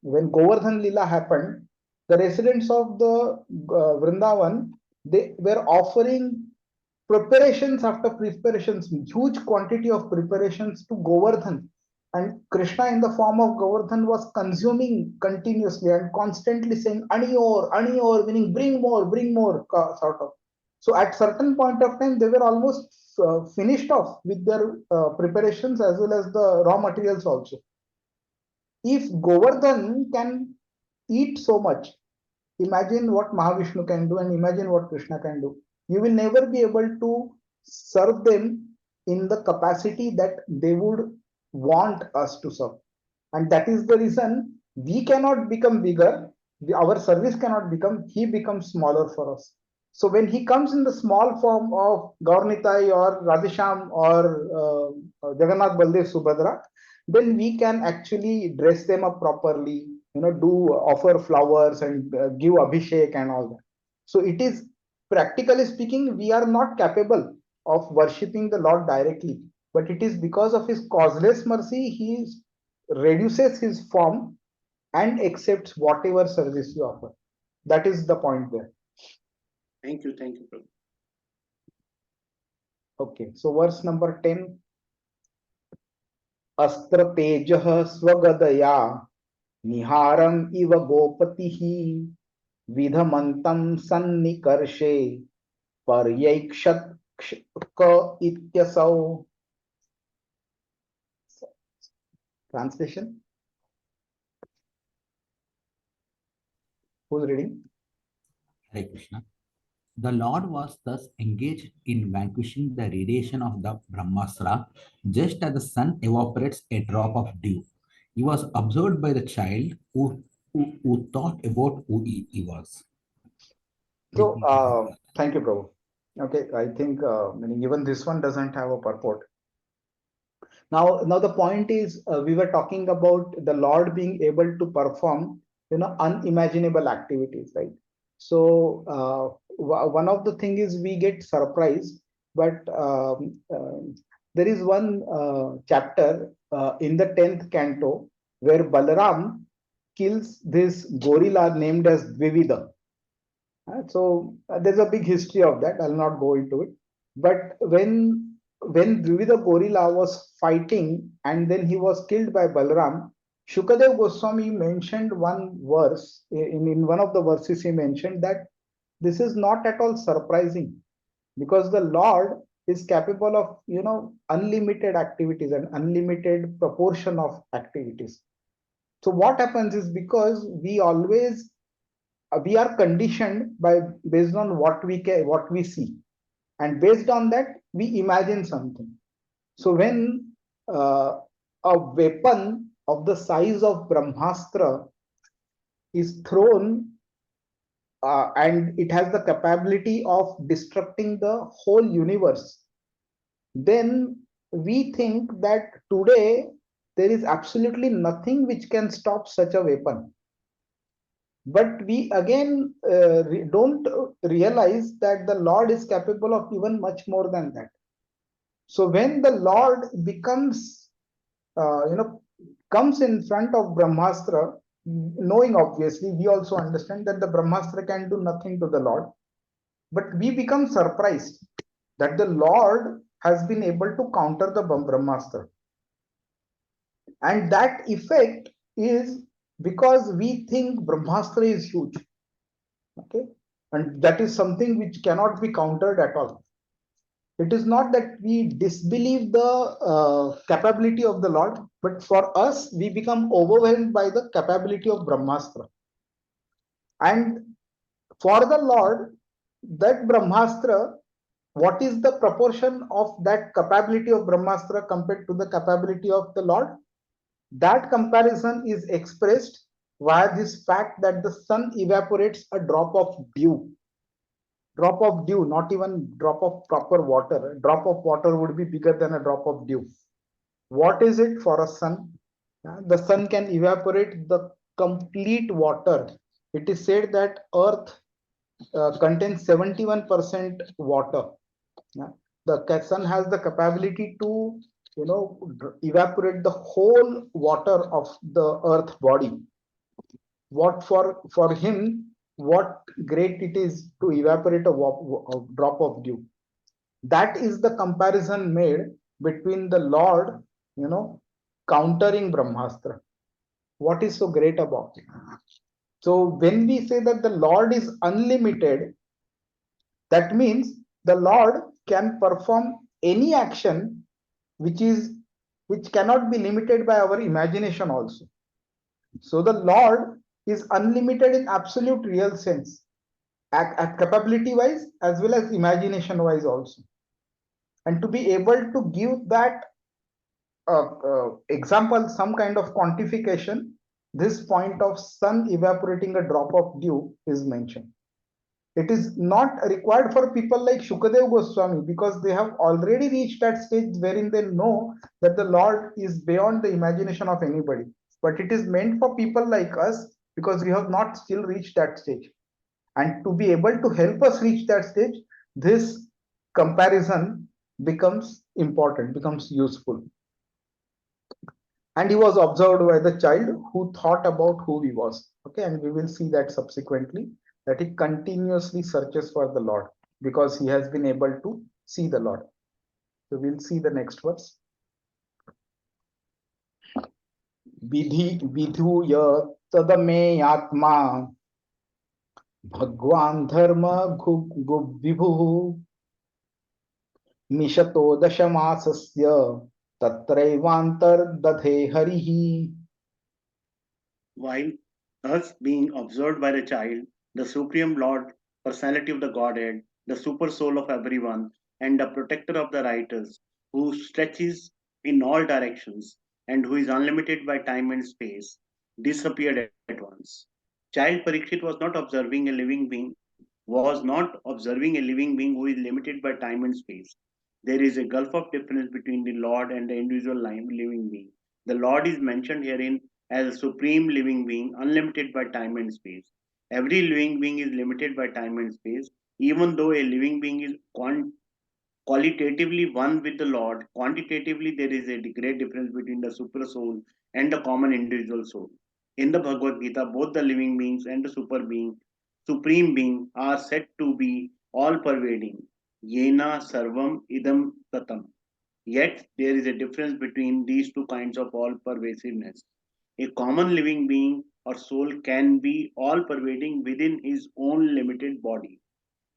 When Govardhan Lila happened, the residents of the Vrindavan, they were offering preparations after preparations, huge quantity of preparations to Govardhan. And Krishna, in the form of Govardhan, was consuming continuously and constantly saying, Anior, meaning bring more, sort of. So at certain point of time, they were almost finished off with their preparations as well as the raw materials also. If Govardhan can eat so much, imagine what Mahavishnu can do and imagine what Krishna can do. You will never be able to serve them in the capacity that they would want us to serve. And that is the reason we cannot become bigger, our service cannot become, he becomes smaller for us. So when he comes in the small form of Gaurnitai or Radhisham or Jagannath Baldev Subhadra, then we can actually dress them up properly, do offer flowers and give abhishek and all that. So it is, practically speaking, we are not capable of worshipping the Lord directly, but it is because of his causeless mercy, he reduces his form and accepts whatever service you offer. That is the point there. Thank you, Prabhu. Okay, so verse number 10. अस्त्र तेजः स्वगदया निहारम् इव गोपतिः विधमन्तं सन्निकर्षे पर्यैक्षत क इत्यसौ. Translation. Who's reading? Hare Krishna. The Lord was thus engaged in vanquishing the radiation of the Brahmastra, just as the sun evaporates a drop of dew. He was observed by the child who thought about who he was. So, thank you, Prabhu. Okay, I think meaning even this one doesn't have a purport. Now the point is, we were talking about the Lord being able to perform, unimaginable activities, right? So one of the thing is we get surprised, but there is one chapter in the 10th canto where Balaram kills this gorilla named as Dvivida. There's a big history of that. I'll not go into it. But when Dvivida Gorilla was fighting and then he was killed by Balram, Shukadev Goswami mentioned one verse. In one of the verses, he mentioned that this is not at all surprising because the Lord is capable of unlimited activities and unlimited proportion of activities. So what happens is, because we are conditioned by based on what we see, and based on that we imagine something. So when a weapon of the size of Brahmastra is thrown, and it has the capability of destructing the whole universe, then we think that today there is absolutely nothing which can stop such a weapon. But we again don't realize that the Lord is capable of even much more than that. So when the Lord becomes, comes in front of Brahmastra, knowing obviously, we also understand that the Brahmastra can do nothing to the Lord, but we become surprised that the Lord has been able to counter the Brahmastra. And that effect is because we think Brahmastra is huge. Okay, and that is something which cannot be countered at all. It is not that we disbelieve the capability of the Lord, but for us we become overwhelmed by the capability of Brahmastra. And for the Lord, that Brahmastra, what is the proportion of that capability of Brahmastra compared to the capability of the Lord? That comparison is expressed via this fact that the sun evaporates a drop of dew. Drop of dew, not even drop of proper water. A drop of water would be bigger than a drop of dew. What is it for a sun? The sun can evaporate the complete water. It is said that Earth contains 71% water. The sun has the capability to, evaporate the whole water of the Earth body. What for him, what great it is to evaporate a drop of dew. That is the comparison made between the Lord, countering Brahmastra. What is so great about it? So when we say that the Lord is unlimited, that means the Lord can perform any action which cannot be limited by our imagination also. So the Lord is unlimited in absolute real sense, at capability wise as well as imagination wise also. And to be able to give that example, some kind of quantification, this point of sun evaporating a drop of dew is mentioned. It is not required for people like Shukadev Goswami, because they have already reached that stage wherein they know that the Lord is beyond the imagination of anybody. But it is meant for people like us because we have not still reached that stage. And to be able to help us reach that stage, this comparison becomes important, becomes useful. And he was observed by the child who thought about who he was. Okay, and we will see that subsequently, that he continuously searches for the Lord because he has been able to see the Lord. So we'll see the next verse. Vidhi vidhuya tadame atma bhagwan dharma vibhu mishato dashamasasya tatraivantar dadhe harihi. While thus being observed by the child, the Supreme Lord, personality of the Godhead, the super soul of everyone, and the protector of the writers, who stretches in all directions and who is unlimited by time and space, disappeared at once. Child Parikshit was not observing a living being, who is limited by time and space. There is a gulf of difference between the Lord and the individual living being. The Lord is mentioned herein as a supreme living being, unlimited by time and space. Every living being is limited by time and space, even though a living being is qualitatively one with the Lord. Quantitatively, there is a great difference between the super soul and the common individual soul. In the Bhagavad Gita, both the living beings and the Supreme Being, are said to be all-pervading. Yena sarvam idam tatam. Yet there is a difference between these two kinds of all-pervasiveness. A common living being or soul can be all-pervading within his own limited body,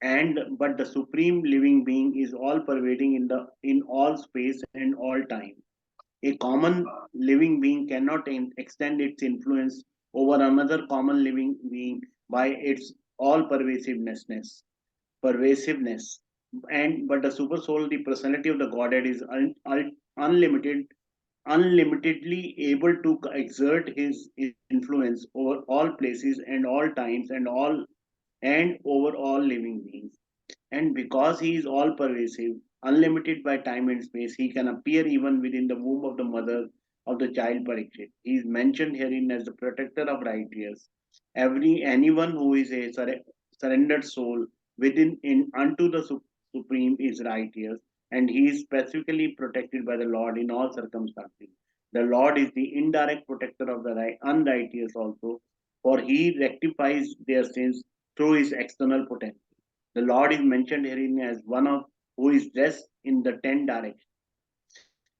and but the supreme living being is all-pervading in all space and all time. A common living being cannot extend its influence over another common living being by its pervasiveness. And but the super soul, the personality of the Godhead, is unlimited, unlimitedly able to exert his influence over all places and all times and over all living beings. And because he is all pervasive, unlimited by time and space, he can appear even within the womb of the mother of the child Parikshit. He is mentioned herein as the protector of righteous. Anyone who is a surrendered soul within in unto the supreme is righteous, and he is specifically protected by the Lord in all circumstances. The Lord is the indirect protector of the unrighteous also, for he rectifies their sins through his external potential. The Lord is mentioned herein as one of who is dressed in the 10 directions.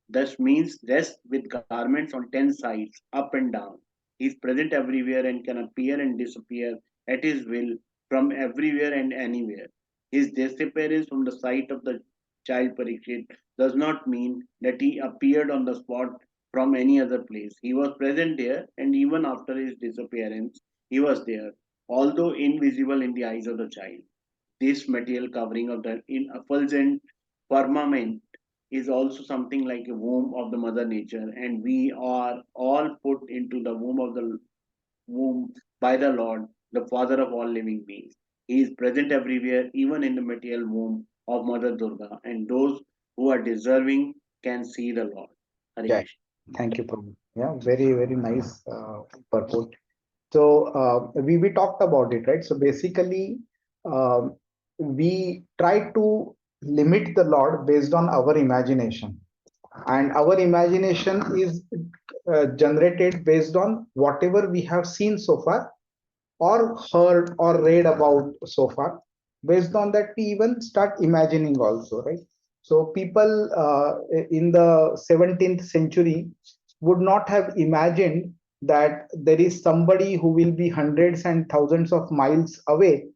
Thus means dressed with garments on 10 sides, up and down. He is present everywhere and can appear and disappear at his will from everywhere and anywhere. His disappearance from the sight of the child Parikshit does not mean that he appeared on the spot from any other place. He was present there, and even after his disappearance, he was there, although invisible in the eyes of the child. This material covering of the effulgent firmament is also something like a womb of the mother nature, and we are all put into the womb by the Lord, the Father of all living beings. He is present everywhere, even in the material womb of Mother Durga, and those who are deserving can see the Lord. Hare Yeah, Krishna. thank you, Prabhu. Yeah, very nice purport. So we talked about it, right? So basically, we try to limit the Lord based on our imagination, and our imagination is generated based on whatever we have seen so far, or heard or read about so far. Based on that, we even start imagining also, right? So people in the 17th century would not have imagined that there is somebody who will be hundreds and thousands of miles away,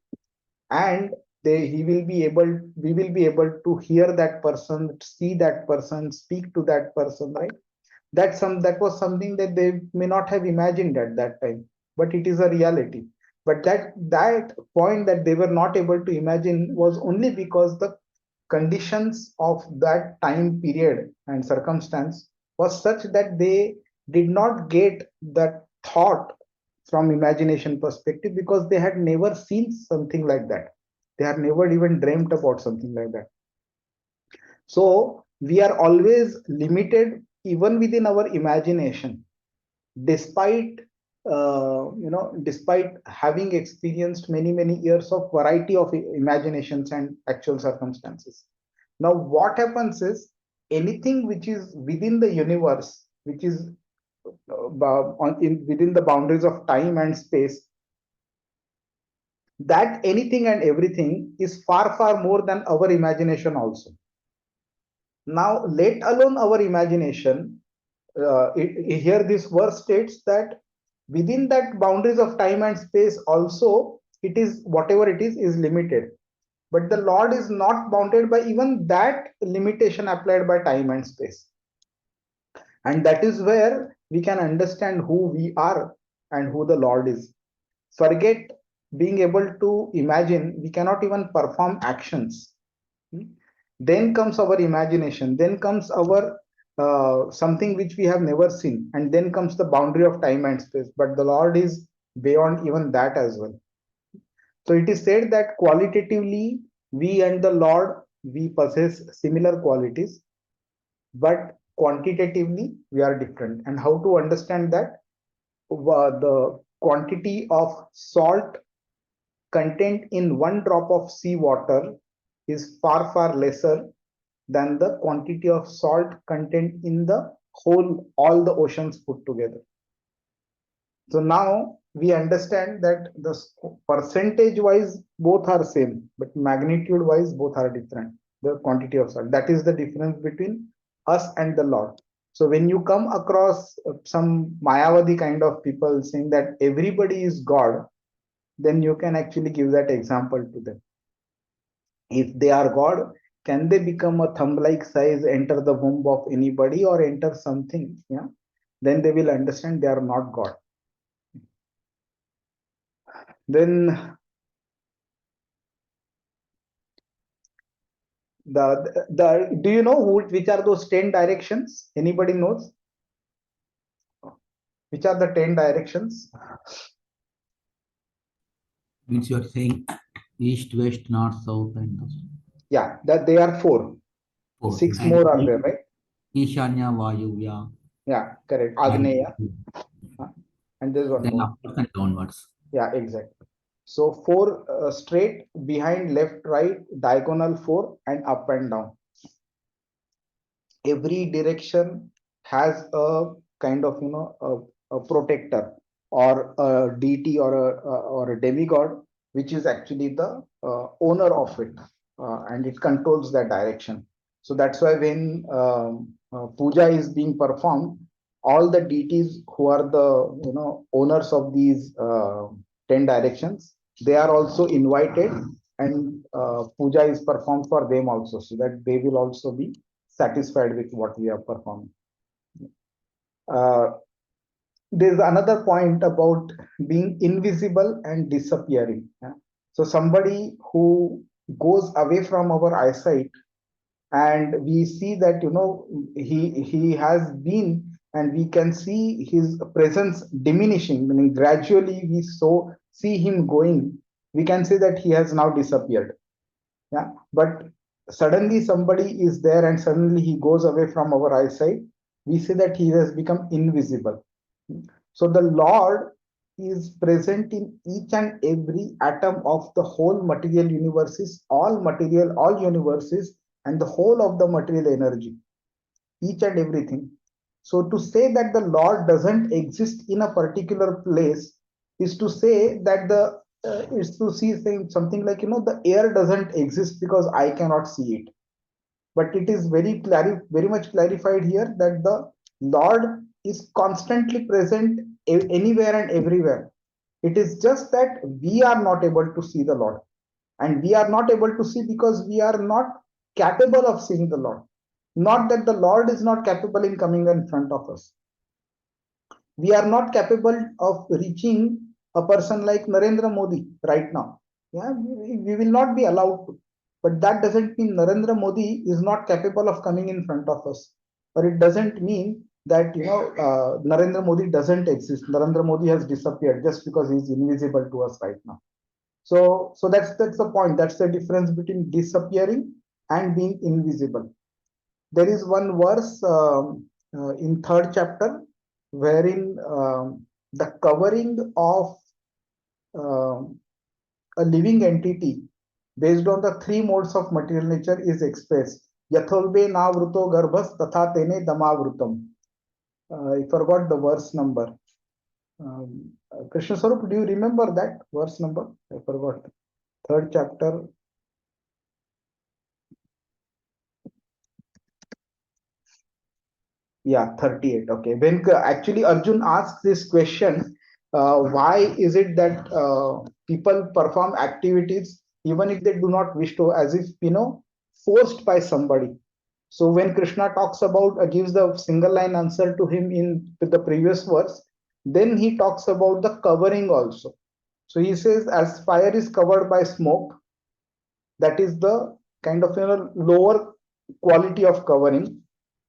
and he will be able we will be able to hear that person, see that person, speak to that person, right? That was something that they may not have imagined at that time, but it is a reality. But that point that they were not able to imagine was only because the conditions of that time period and circumstance was such that they did not get that thought from imagination perspective, because they had never seen something like that. They had never even dreamt about something like that. So we are always limited even within our imagination, despite despite having experienced many years of variety of imaginations and actual circumstances. Now what happens is, anything which is within the universe, which is within the boundaries of time and space, that anything and everything is far more than our imagination also. Now let alone our imagination, here this verse states that within that boundaries of time and space also, it is whatever it is limited. But the Lord is not bounded by even that limitation applied by time and space. And that is where we can understand who we are and who the Lord is. Forget being able to imagine, we cannot even perform actions. Then comes our imagination, then comes our something which we have never seen, and then comes the boundary of time and space. But the Lord is beyond even that as well. So it is said that qualitatively, we and the Lord, we possess similar qualities, but quantitatively we are different. And how to understand that? The quantity of salt content in one drop of sea water is far lesser than the quantity of salt content in the whole all the oceans put together. So now we understand that the percentage wise both are same, but magnitude wise both are different. The quantity of salt, that is the difference between us and the Lord. So when you come across some Mayavadi kind of people saying that everybody is God, then you can actually give that example to them. If they are God, can they become a thumb-like size, enter the womb of anybody or enter something? Yeah, then they will understand they are not God. Then the do you know which are those 10 directions? Anybody knows? Which are the 10 directions? Means you are saying east, west, north, south, and Yeah, that they are four. four. Six And more are there, right? Ishanya, Vayuvya, Yeah, correct. and Agneya. And there's one then more. upwards and downwards. Yeah, exactly. So four straight, behind, left, right, diagonal four, and up and down. Every direction has a kind of a protector or a deity or a demigod, which is actually the owner of it, and it controls that direction. So that's why when puja is being performed, all the deities who are the owners of these 10 directions, they are also invited, and puja is performed for them also, so that they will also be satisfied with what we are performing. Uh, there's another point about being invisible and disappearing. Yeah? So somebody who goes away from our eyesight, and we see that he has been, and we can see his presence diminishing, meaning gradually we see him going. We can say that he has now disappeared. Yeah, but suddenly somebody is there and suddenly he goes away from our eyesight. We say that he has become invisible. So the Lord is present in each and every atom of the whole material universes, all universes, and the whole of the material energy, each and everything. So to say that the Lord doesn't exist in a particular place is to say that the is to see something like the air doesn't exist because I cannot see it. But it is very much clarified here that the Lord is constantly present anywhere and everywhere. It is just that we are not able to see the Lord, and we are not able to see because we are not capable of seeing the Lord. Not that the Lord is not capable in coming in front of us. We are not capable of reaching a person like Narendra Modi right now. Yeah, we will not be allowed to. But that doesn't mean Narendra Modi is not capable of coming in front of us. Or it doesn't mean that Narendra Modi doesn't exist. Narendra Modi has disappeared just because he's invisible to us right now. So that's the point. That's the difference between disappearing and being invisible. There is one verse in third chapter wherein the covering of a living entity based on the three modes of material nature is expressed. Yatholbe navruto garbhas tatha tene damavrutam. I forgot the verse number. Krishna Sarup, do you remember that verse number? I forgot. Third chapter. Yeah, 38. Okay. When actually Arjun asks this question, why is it that people perform activities even if they do not wish to, as if forced by somebody? So when Krishna talks about gives the single line answer to him in the previous verse, then he talks about the covering also. So he says, as fire is covered by smoke, that is the kind of lower quality of covering.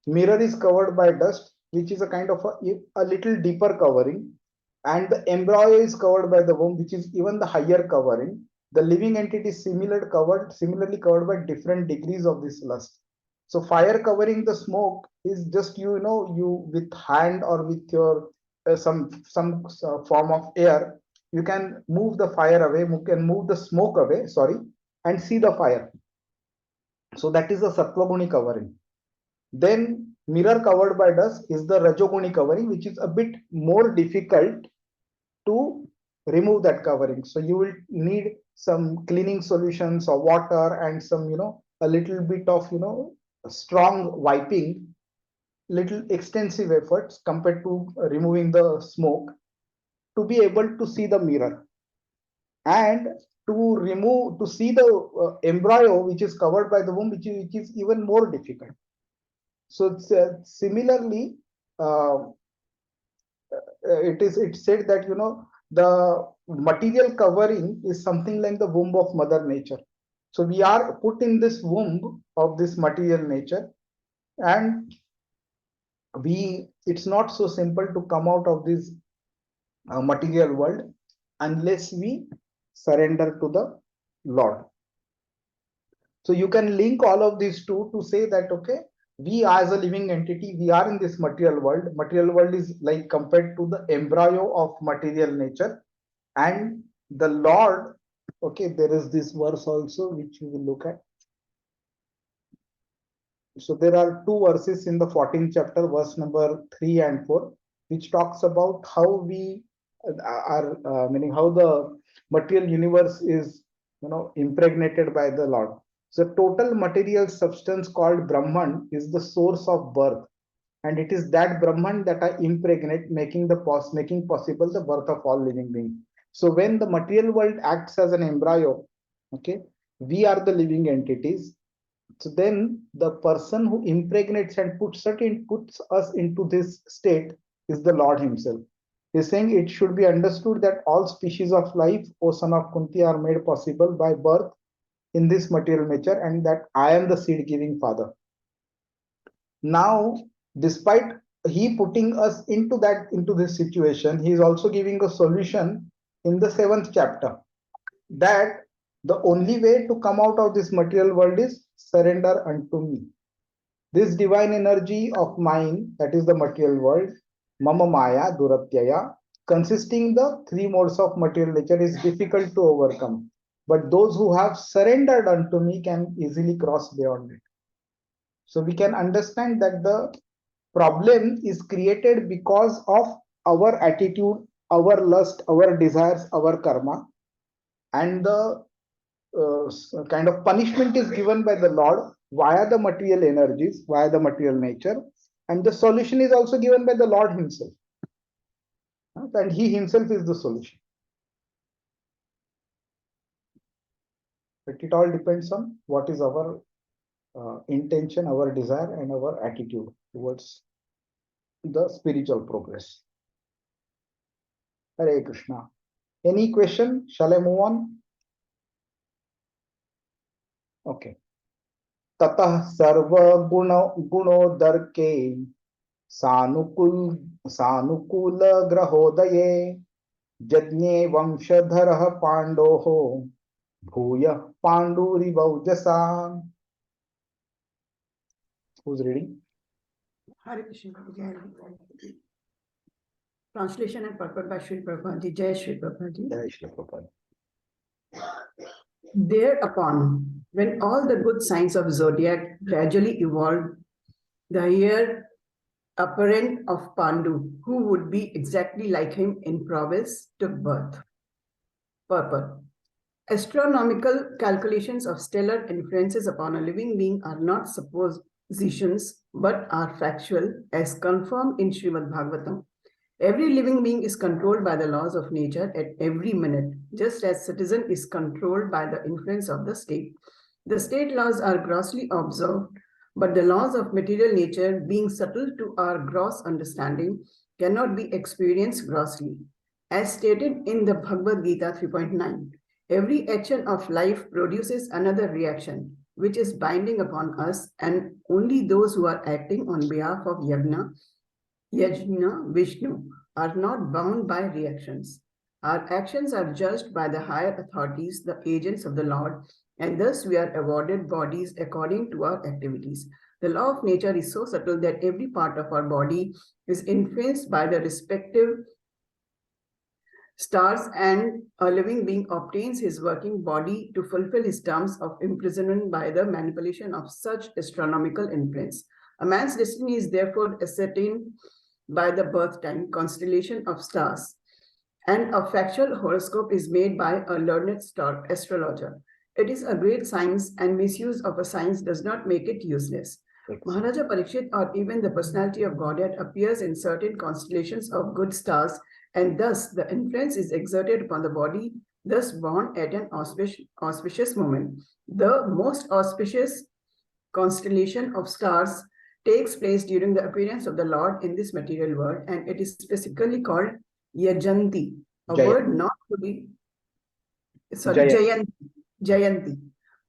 Mirror is covered by dust, which is a kind of a little deeper covering, and the embryo is covered by the womb, which is even the higher covering. The living entity is similarly covered by different degrees of this lust. So fire covering the smoke is just you with hand or with your some form of air, you can move the fire away, you can move the smoke away, sorry, and see the fire. So that is the Sattva-guni covering. Then mirror covered by dust is the Rajoguni covering, which is a bit more difficult to remove that covering. So you will need some cleaning solutions or water and some, a little bit of, strong wiping, little extensive efforts compared to removing the smoke to be able to see the mirror and to see the embryo which is covered by the womb, which is even more difficult. So similarly, it's said that the material covering is something like the womb of Mother Nature. So we are put in this womb of this material nature, and it's not so simple to come out of this material world unless we surrender to the Lord. So you can link all of these two to say that, okay, we as a living entity, we are in this material world. Material world is like compared to the embryo of material nature, and the Lord, okay, there is this verse also which we will look at. So there are two verses in the 14th chapter, verse number 3 and 4, which talks about how we are, meaning how the material universe is, impregnated by the Lord. So total material substance called Brahman is the source of birth, and it is that Brahman that I impregnate, making possible the birth of all living beings. So when the material world acts as an embryo, okay, we are the living entities. So then the person who impregnates and puts us into this state is the Lord himself. He's saying it should be understood that all species of life, O son of Kunti, are made possible by birth in this material nature, and that I am the seed giving father. Now, despite he putting us into this situation, he is also giving a solution in the 7th chapter, that the only way to come out of this material world is surrender unto me. This divine energy of mine, that is the material world, mama maya duratyaya, consisting the three modes of material nature, is difficult to overcome. But those who have surrendered unto me can easily cross beyond it. So we can understand that the problem is created because of our attitude, our lust, our desires, our karma, and the kind of punishment is given by the Lord via the material energies, via the material nature, and the solution is also given by the Lord himself. And he himself is the solution. But it all depends on what is our intention, our desire, and our attitude towards the spiritual progress. Hare Krishna. Any question? Shall I move on? Okay. Tatah sarva gunodharke sanukula grahodaye jajne vamshadharah pandoho bhuya panduri vaujasa. Who's reading? Hare Krishna. Translation and purport by Sri Prabhupada. Jai Sri Prabhupada. Jai Shri Prabhupada. Thereupon, when all the good signs of zodiac gradually evolved, the heir apparent of Pandu, who would be exactly like him in prowess, took birth. Purport. Astronomical calculations of stellar influences upon a living being are not suppositions, but are factual, as confirmed in Srimad Bhagavatam. Every living being is controlled by the laws of nature at every minute, just as citizen is controlled by the influence of the state. The state laws are grossly observed, but the laws of material nature, being subtle to our gross understanding, cannot be experienced grossly. As stated in the Bhagavad Gita 3.9, every action of life produces another reaction, which is binding upon us, and only those who are acting on behalf of Yajna, Vishnu, are not bound by reactions. Our actions are judged by the higher authorities, the agents of the Lord, and thus we are awarded bodies according to our activities. The law of nature is so subtle that every part of our body is influenced by the respective stars, and a living being obtains his working body to fulfill his terms of imprisonment by the manipulation of such astronomical influence. A man's destiny is therefore ascertained by the birth time, constellation of stars, and a factual horoscope is made by a learned astrologer. It is a great science, and misuse of a science does not make it useless. Maharaja Parikshit, or even the personality of Godhead, appears in certain constellations of good stars, and thus the influence is exerted upon the body, thus born at an auspicious moment. The most auspicious constellation of stars takes place during the appearance of the Lord in this material world, and it is specifically called Yajanti, a word not to be Jayanti,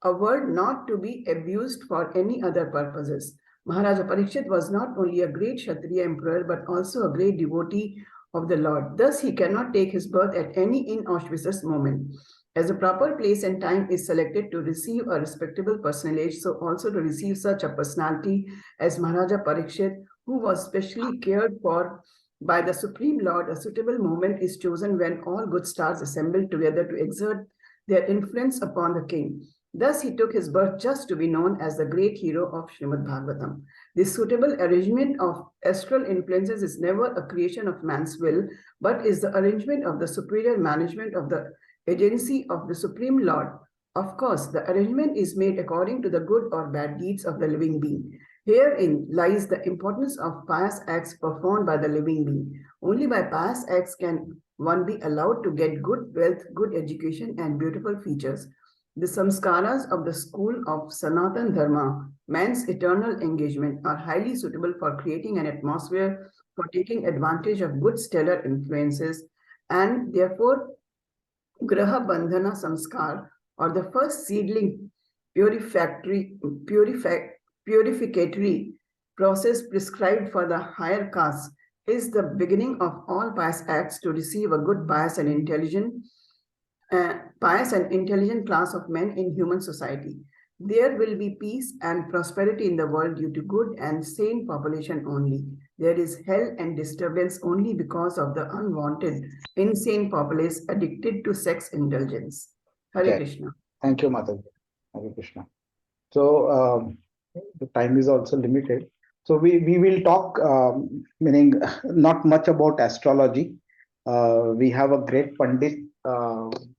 a word not to be abused for any other purposes. Maharaja Parikshit was not only a great Kshatriya emperor but also a great devotee of the Lord. Thus, he cannot take his birth at any inauspicious moment. As a proper place and time is selected to receive a respectable personage, so also to receive such a personality as Maharaja Parikshit, who was specially cared for by the Supreme Lord, a suitable moment is chosen when all good stars assemble together to exert their influence upon the king. Thus, he took his birth just to be known as the great hero of Srimad Bhagavatam. This suitable arrangement of astral influences is never a creation of man's will, but is the arrangement of the superior management of the agency of the Supreme Lord. Of course, the arrangement is made according to the good or bad deeds of the living being. Herein lies the importance of pious acts performed by the living being. Only by pious acts can one be allowed to get good wealth, good education, and beautiful features. The samskaras of the school of Sanatan Dharma, man's eternal engagement, are highly suitable for creating an atmosphere for taking advantage of good stellar influences, and therefore Graha Bandhana Samskar, or the first seedling purificatory process prescribed for the higher castes, is the beginning of all pious acts to receive a good pious and intelligent class of men in human society. There will be peace and prosperity in the world due to good and sane population only. There is hell and disturbance only because of the unwanted, insane populace addicted to sex indulgence. Hare Krishna. Thank you, Mataji. Hare Krishna. So the time is also limited. So we will talk, meaning not much about astrology. We have a great Pandit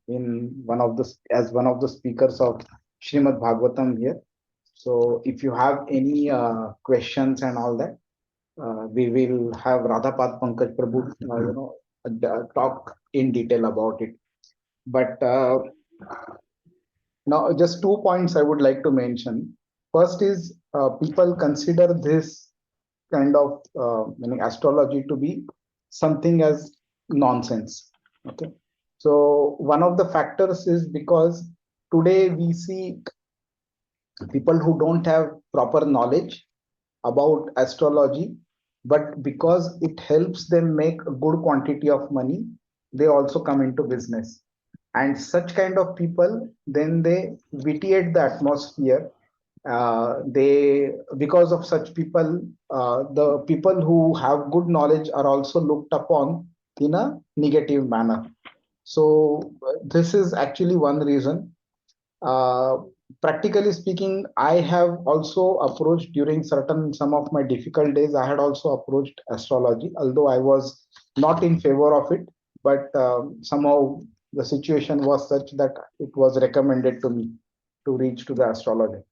in one of the speakers of Srimad Bhagavatam here. So if you have any questions and all that, we will have Radhapad Pankaj Prabhu, talk in detail about it. But now, just 2 points I would like to mention. First is people consider this kind of meaning astrology to be something as nonsense. Okay, so one of the factors is because today we see people who don't have proper knowledge about astrology, but because it helps them make a good quantity of money, they also come into business. And such kind of people, then they vitiate the atmosphere. They Because of such people, the people who have good knowledge are also looked upon in a negative manner. So this is actually one reason. uh, Practically speaking, I have also approached during some of my difficult days. I had also approached astrology, although I was not in favor of it, but somehow the situation was such that it was recommended to me to reach to the astrologer.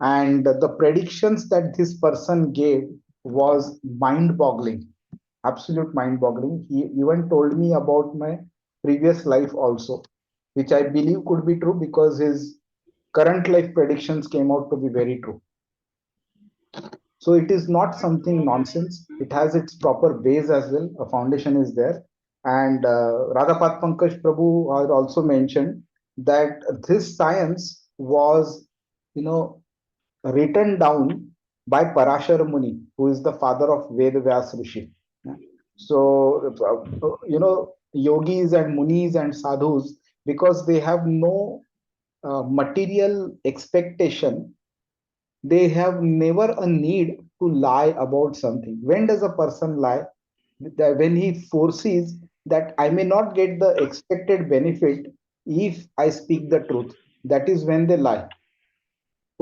And the predictions that this person gave was mind-boggling, absolute mind-boggling. He even told me about my previous life also, which I believe could be true because his current life predictions came out to be very true. So it is not something nonsense. It has its proper base as well. A foundation is there. And Radhapat Pankaj Prabhu had also mentioned that this science was, written down by Parashar Muni, who is the father of Ved Vyas Rishi. So, yogis and munis and sadhus, because they have no material expectation, they have never a need to lie about something. When does a person lie? When he foresees that I may not get the expected benefit if I speak the truth. That is when they lie.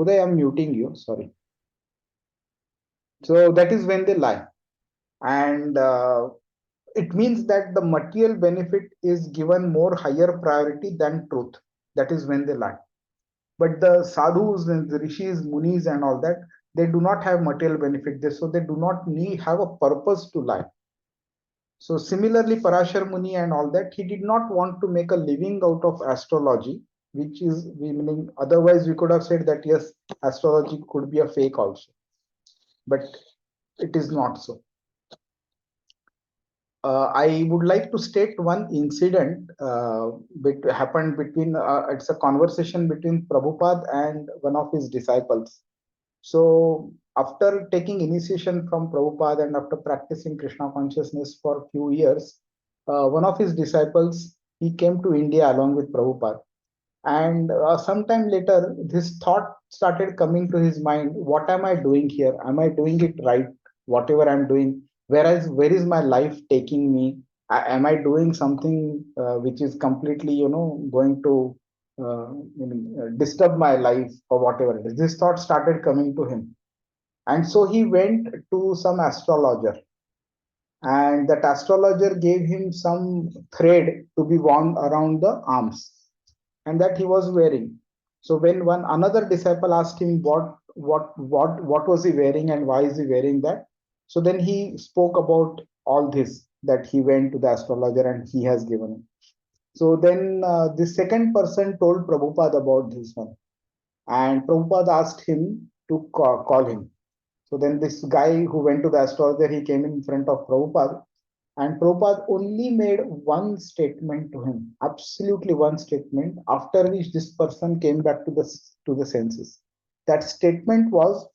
Uday, I'm muting you. Sorry. So that is when they lie. And it means that the material benefit is given more higher priority than truth. That is when they lie. But the sadhus and the rishis, munis, and all that, they do not have material benefit. So they do not have a purpose to lie. So similarly, Parashar Muni and all that, he did not want to make a living out of astrology, which is meaning otherwise we could have said that yes, astrology could be a fake also, but it is not so. I would like to state one incident happened between, it's a conversation between Prabhupada and one of his disciples. So after taking initiation from Prabhupada and after practicing Krishna consciousness for a few years, one of his disciples, he came to India along with Prabhupada. And sometime later, this thought started coming to his mind, what am I doing here? Am I doing it right? Whatever I'm doing, where is my life taking me? Am I doing something which is completely, going to disturb my life or whatever it is? This thought started coming to him. And so he went to some astrologer, and that astrologer gave him some thread to be worn around the arms, and that he was wearing. So when one another disciple asked him what was he wearing and why is he wearing that, so then he spoke about all this, that he went to the astrologer and he has given him. So then the second person told Prabhupada about this one, and Prabhupada asked him to call him. So then this guy who went to the astrologer, he came in front of Prabhupada, and Prabhupada only made one statement to him, absolutely one statement, after which this person came back to the senses. That statement was,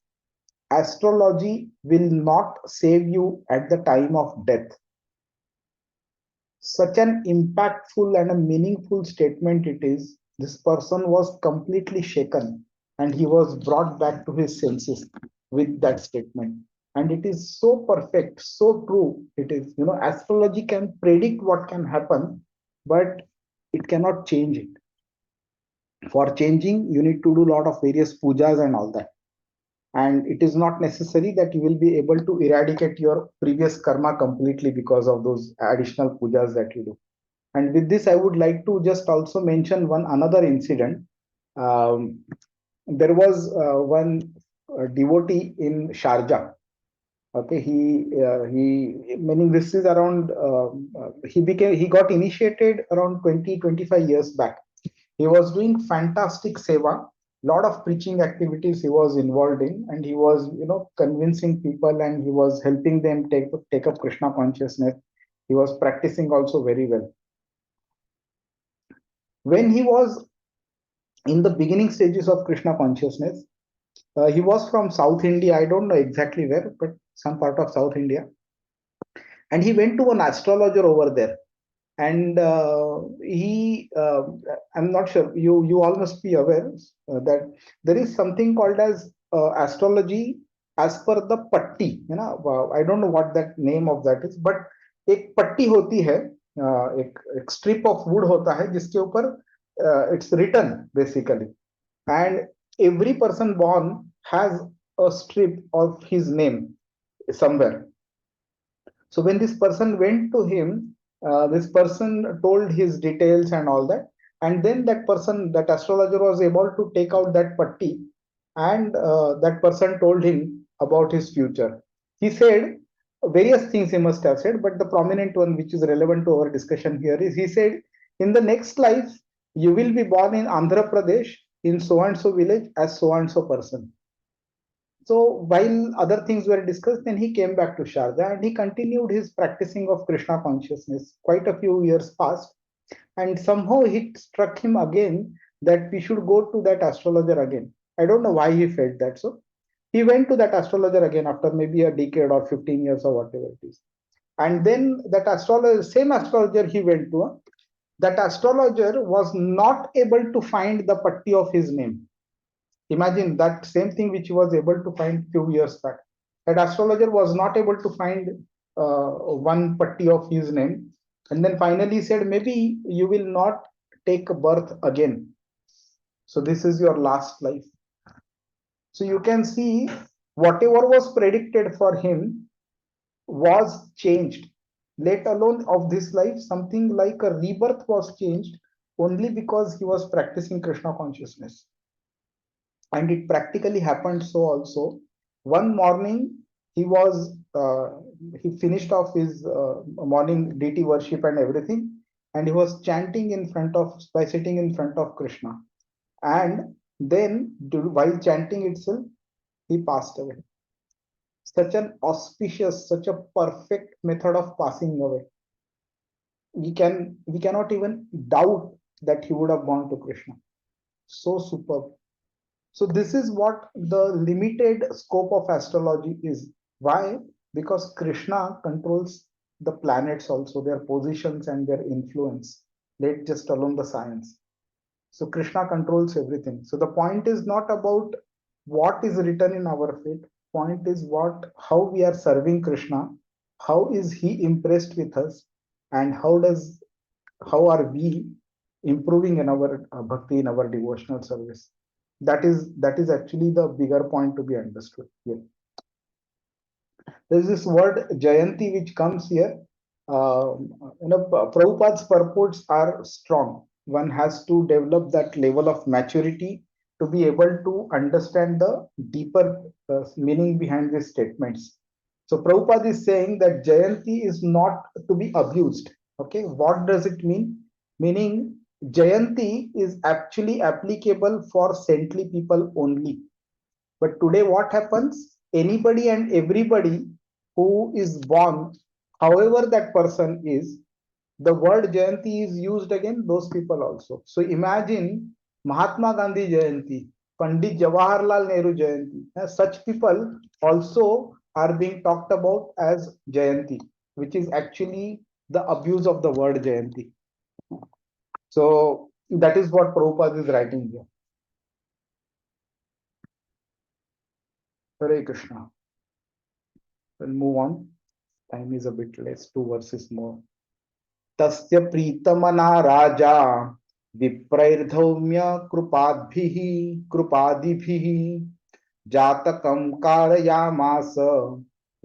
astrology will not save you at the time of death. Such an impactful and a meaningful statement it is. This person was completely shaken and he was brought back to his senses with that statement. And it is so perfect, so true. It is, astrology can predict what can happen, but it cannot change it. For changing, you need to do a lot of various pujas and all that. And it is not necessary that you will be able to eradicate your previous karma completely because of those additional pujas that you do. And with this, I would like to just also mention one another incident. There was one devotee in Sharjah. Okay, meaning this is around, he got initiated around 20-25 years back. He was doing fantastic seva, lot of preaching activities he was involved in, and he was, convincing people and he was helping them take up Krishna consciousness. He was practicing also very well. When he was in the beginning stages of Krishna consciousness, he was from South India. I don't know exactly where, but some part of South India. And he went to an astrologer over there. And I'm not sure, you all must be aware that there is something called as astrology as per the patti. I don't know what that name of that is, but एक पट्टी होती है, एक strip of wood होता है जिसके ऊपर it's written basically, and every person born has a strip of his name somewhere. So when this person went to him, this person told his details and all that, and then that astrologer was able to take out that patti, and that person told him about his future. He said various things he must have said, but the prominent one which is relevant to our discussion here is, he said, in the next life you will be born in Andhra Pradesh in so and so village as so and so person. So while other things were discussed, then he came back to Sharda and he continued his practicing of Krishna consciousness. Quite a few years passed, and somehow it struck him again that we should go to that astrologer again. I don't know why he felt that. So he went to that astrologer again after maybe a decade or 15 years or whatever it is. And then that same astrologer he went to, that astrologer was not able to find the patti of his name. Imagine that same thing which he was able to find few years back. That astrologer was not able to find one patti of his name. And then finally said, maybe you will not take a birth again. So this is your last life. So you can see whatever was predicted for him was changed. let alone of this life, something like a rebirth was changed only because he was practicing Krishna consciousness. And it practically happened so also. One morning, he was he finished off his morning deity worship and everything, and he was chanting in front of by sitting in front of Krishna. And then, while chanting itself, he passed away. Such an auspicious, such a perfect method of passing away. We cannot even doubt that he would have gone to Krishna. So superb. So this is what the limited scope of astrology is. Why? Because Krishna controls the planets also, their positions and their influence. Let just alone the science. So Krishna controls everything. So the point is not about what is written in our fate. Point is how we are serving Krishna, how is he impressed with us, and how are we improving in our bhakti, in our devotional service. That is actually the bigger point to be understood here. There's this word Jayanti which comes here. Prabhupada's purports are strong. One has to develop that level of maturity to be able to understand the deeper meaning behind these statements. So Prabhupada is saying that Jayanti is not to be abused. Okay, what does it mean? Meaning Jayanti is actually applicable for saintly people only. But today, what happens? Anybody and everybody who is born, however that person is, the word Jayanti is used again, those people also. So imagine Mahatma Gandhi Jayanti, Pandit Jawaharlal Nehru Jayanti. Such people also are being talked about as Jayanti, which is actually the abuse of the word Jayanti. So that is what Prabhupada is writing here. Hare Krishna. We'll move on. Time is a bit less, 2 verses more. Tasya pritamana raja viprairdhaumya कृपादिभिः जातकं कारयामास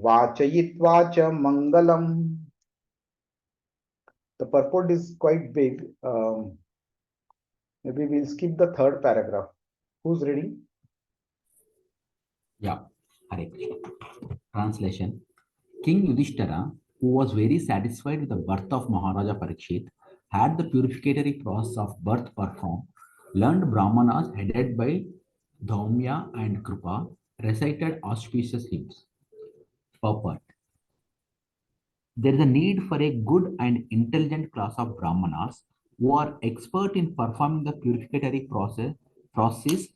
वाचयित्वा च mangalam. The purport is quite big. Maybe we'll skip the third paragraph. Who's reading? Yeah, Hare Krishna. Translation. King Yudhishthira, who was very satisfied with the birth of Maharaja Parikshit, had the purificatory process of birth performed, learned Brahmanas headed by Dhaumya and Krupa, recited auspicious hymns. Purport. There is a need for a good and intelligent class of Brahmanas who are expert in performing the purificatory process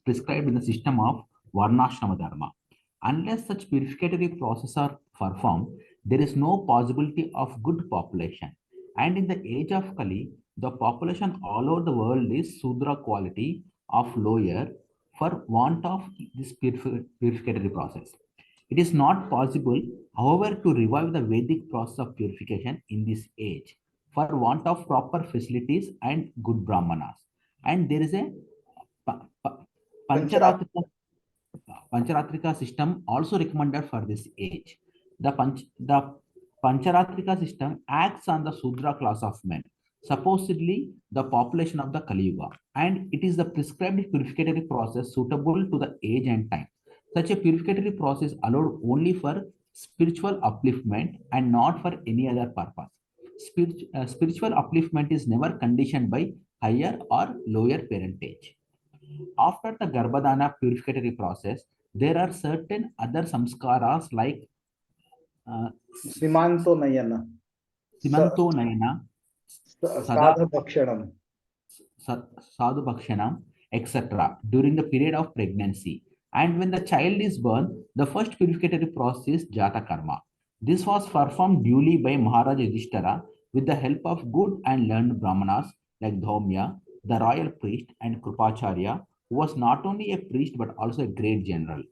prescribed in the system of Varnashrama Dharma. Unless such purificatory processes are performed, there is no possibility of good population. And in the age of Kali, the population all over the world is Sudra quality of lower for want of this purificatory process. It is not possible, however, to revive the Vedic process of purification in this age for want of proper facilities and good Brahmanas. And there is a Pancharatrika Pancharatrika system also recommended for this age. The Pancharatrika system acts on the Sudra class of men, supposedly the population of the Kali Yuga, and it is the prescribed purificatory process suitable to the age and time. Such a purificatory process allowed only for spiritual upliftment and not for any other purpose. Spiritual upliftment is never conditioned by higher or lower parentage. After the Garbhadana purificatory process, there are certain other samskaras like uh, Simanto Nayana. Simanto Nayana, Sada Sadha Bhakshanam. Sadhu Bhakshanam, etc. during the period of pregnancy. And when the child is born, the first purificatory process is Jata Karma. This was performed duly by Maharaja Yudhishthira with the help of good and learned Brahmanas like Dhaumya, the royal priest, and Krupacharya, who was not only a priest but also a great general.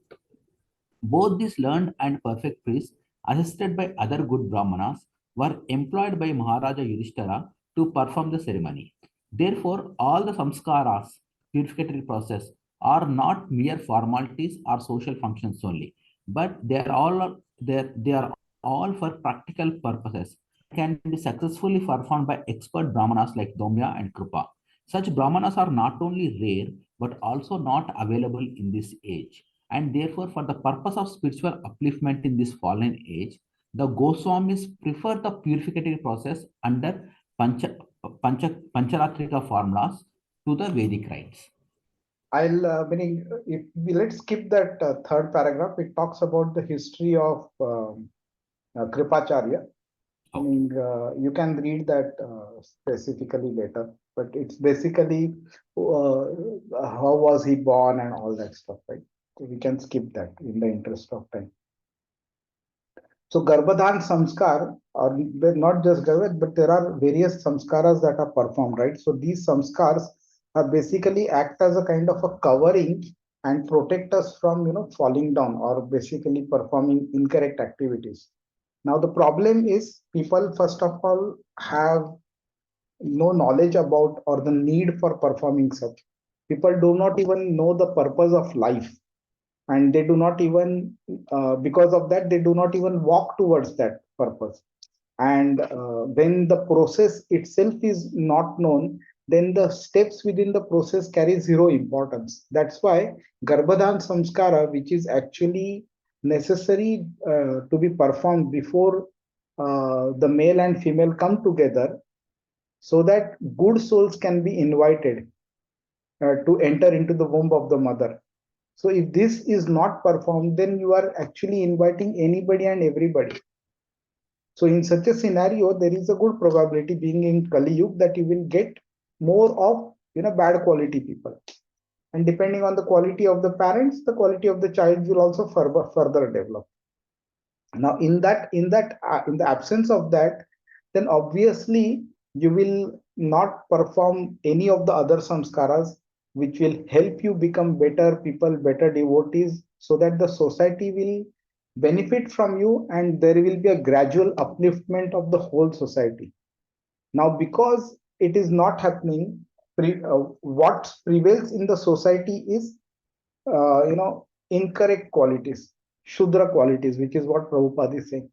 Both these learned and perfect priests, assisted by other good Brahmanas, were employed by Maharaja Yudhishthira to perform the ceremony. Therefore, all the samskaras, purificatory process, are not mere formalities or social functions only, but they are all for practical purposes can be successfully performed by expert brahmanas like Domya and Krupa. Such brahmanas are not only rare but also not available in this age. And therefore, for the purpose of spiritual upliftment in this fallen age, the Goswamis prefer the purificatory process under Pancharatrika formulas to the Vedic rites. Meaning, if we let's skip that third paragraph. It talks about the history of Kripacharya. I mean, you can read that specifically later, but it's basically how was he born and all that stuff, right? So we can skip that in the interest of time. So Garbhadhan Samskar, or not just Garbhadhan, but there are various samskaras that are performed, right? So these samskars are basically act as a kind of a covering and protect us from, falling down or basically performing incorrect activities. Now the problem is people first of all have no knowledge about or the need for performing such. People do not even know the purpose of life, and they do not even because of that they do not even walk towards that purpose. And when the process itself is not known, then the steps within the process carry zero importance. That's why Garbhadhan Samskara, which is actually necessary to be performed before the male and female come together, so that good souls can be invited to enter into the womb of the mother. So if this is not performed, then you are actually inviting anybody and everybody. So in such a scenario, there is a good probability, being in Kali Yuga, that you will get more of bad quality people. And depending on the quality of the parents, the quality of the child will also further develop. Now, in the absence of that, then obviously you will not perform any of the other samskaras, which will help you become better people, better devotees, so that the society will benefit from you and there will be a gradual upliftment of the whole society. Now, because it is not happening, what prevails in the society is, incorrect qualities, Shudra qualities, which is what Prabhupada is saying.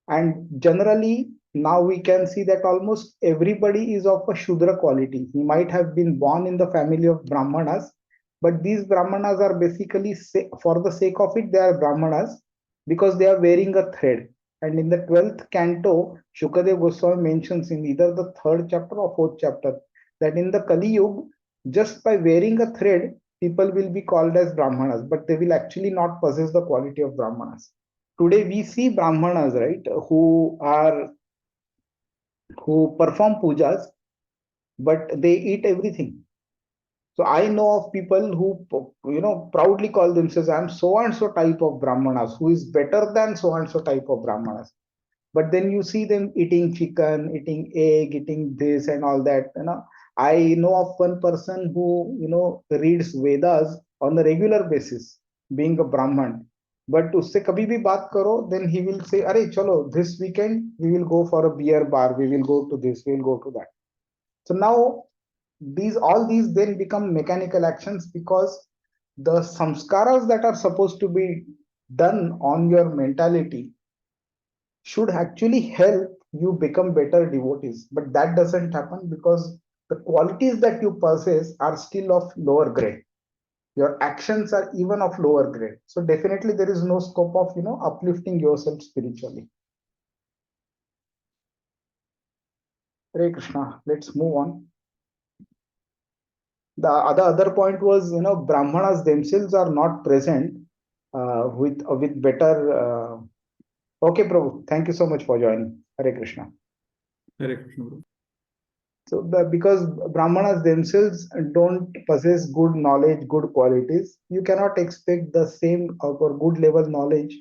And generally, now we can see that almost everybody is of a Shudra quality. He might have been born in the family of Brahmanas, but these Brahmanas are basically, for the sake of it, they are Brahmanas because they are wearing a thread. And in the 12th canto, Shukadev Goswami mentions in either the 3rd chapter or 4th chapter that in the Kali Yuga, just by wearing a thread, people will be called as Brahmanas, but they will actually not possess the quality of Brahmanas. Today we see Brahmanas, right, who perform pujas, but they eat everything. So I know of people who proudly call themselves, I'm so and so type of Brahmanas, who is better than so and so type of Brahmanas. But then you see them eating chicken, eating egg, eating this and all that. I know of one person who reads Vedas on a regular basis, being a Brahman. But उससे कभी भी बात करो, then he will say, अरे चलो, this weekend we will go for a beer bar, we will go to this, we will go to that. So now all these then become mechanical actions, because the samskaras that are supposed to be done on your mentality should actually help you become better devotees. But that doesn't happen because the qualities that you possess are still of lower grade. Your actions are even of lower grade. So definitely there is no scope of uplifting yourself spiritually. Hare Krishna. Let's move on. The other point was, Brahmanas themselves are not present with better. Okay, Prabhu. Thank you so much for joining. Hare Krishna. Hare Krishna. So because Brahmanas themselves don't possess good knowledge, good qualities, you cannot expect the same or good level knowledge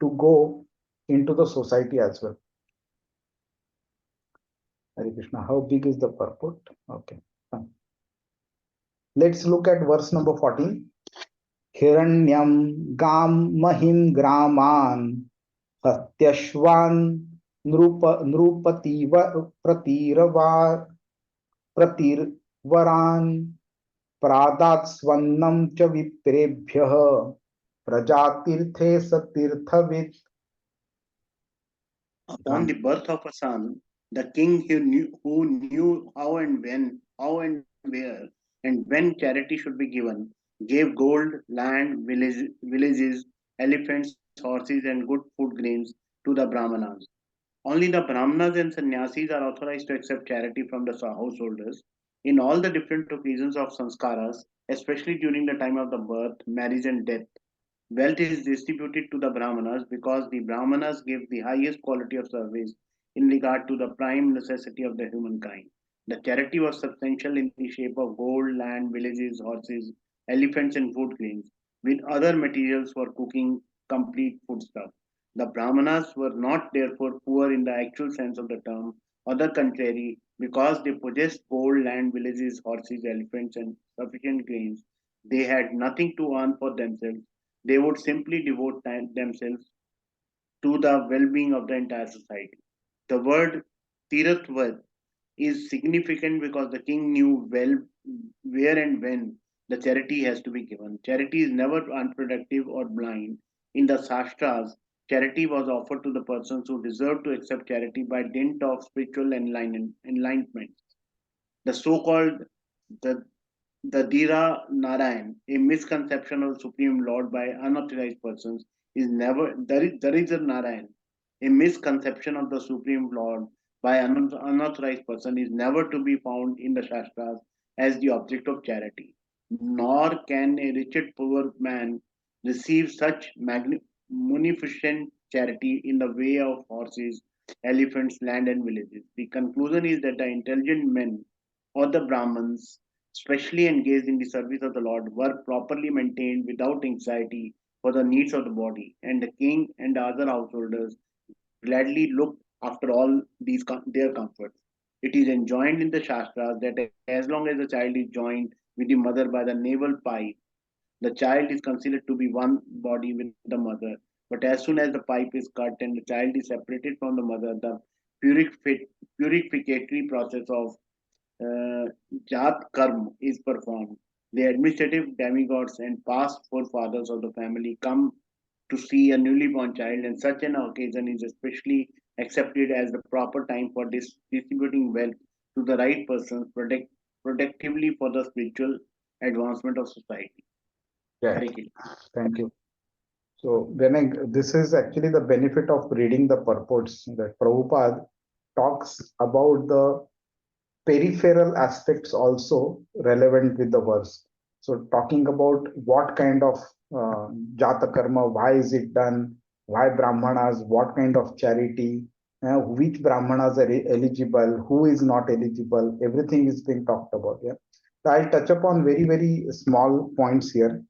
to go into the society as well. Hare Krishna. How big is the purport? Okay. Let's look at verse number 14. Hiranyam gam mahim graman hatyashvan nrupati pratirvaran pradat swannam cha viprebhyah prajatirthe satirthavit. Upon the birth of a son, the king who knew how and where, and when charity should be given, gave gold, land, villages, elephants, horses, and good food grains to the Brahmanas. Only the Brahmanas and sannyasis are authorized to accept charity from the householders. In all the different occasions of sanskaras, especially during the time of the birth, marriage, and death, wealth is distributed to the Brahmanas because the Brahmanas give the highest quality of service in regard to the prime necessity of the humankind. The charity was substantial in the shape of gold, land, villages, horses, elephants, and food grains, with other materials for cooking complete foodstuff. The Brahmanas were not therefore poor in the actual sense of the term. On the contrary, because they possessed gold, land, villages, horses, elephants, and sufficient grains, they had nothing to earn for themselves. They would simply devote themselves to the well-being of the entire society. The word Tirathvat is significant because the king knew well where and when the charity has to be given. Charity is never unproductive or blind. In the Shastras, charity was offered to the persons who deserved to accept charity by dint of spiritual enlightenment. The so-called the the Dira Narayan, a misconception of Supreme Lord by unauthorized persons, is never Daridra Narayan, a misconception of the Supreme Lord by unauthorized person is never to be found in the Shastras as the object of charity. Nor can a wretched poor man receive such munificent charity in the way of horses, elephants, land, and villages. The conclusion is that the intelligent men or the Brahmins specially engaged in the service of the Lord, were properly maintained without anxiety for the needs of the body, and the king and the other householders gladly looked after all their comforts. It is enjoined in the Shastras that as long as the child is joined with the mother by the navel pipe, the child is considered to be one body with the mother. But as soon as the pipe is cut and the child is separated from the mother, the purificatory process of Jat Karm is performed. The administrative demigods and past forefathers of the family come to see a newly born child, and such an occasion is especially accepted as the proper time for distributing wealth to the right persons, productively for the spiritual advancement of society. Yeah, Hare Krishna. thank you. So this is actually the benefit of reading the purports, that Prabhupada talks about the peripheral aspects also relevant with the verse. So talking about what kind of jata karma, why is it done, why brahmanas, what kind of charity, which brahmanas are eligible, who is not eligible, everything is being talked about. Yeah, so I'll touch upon very small points here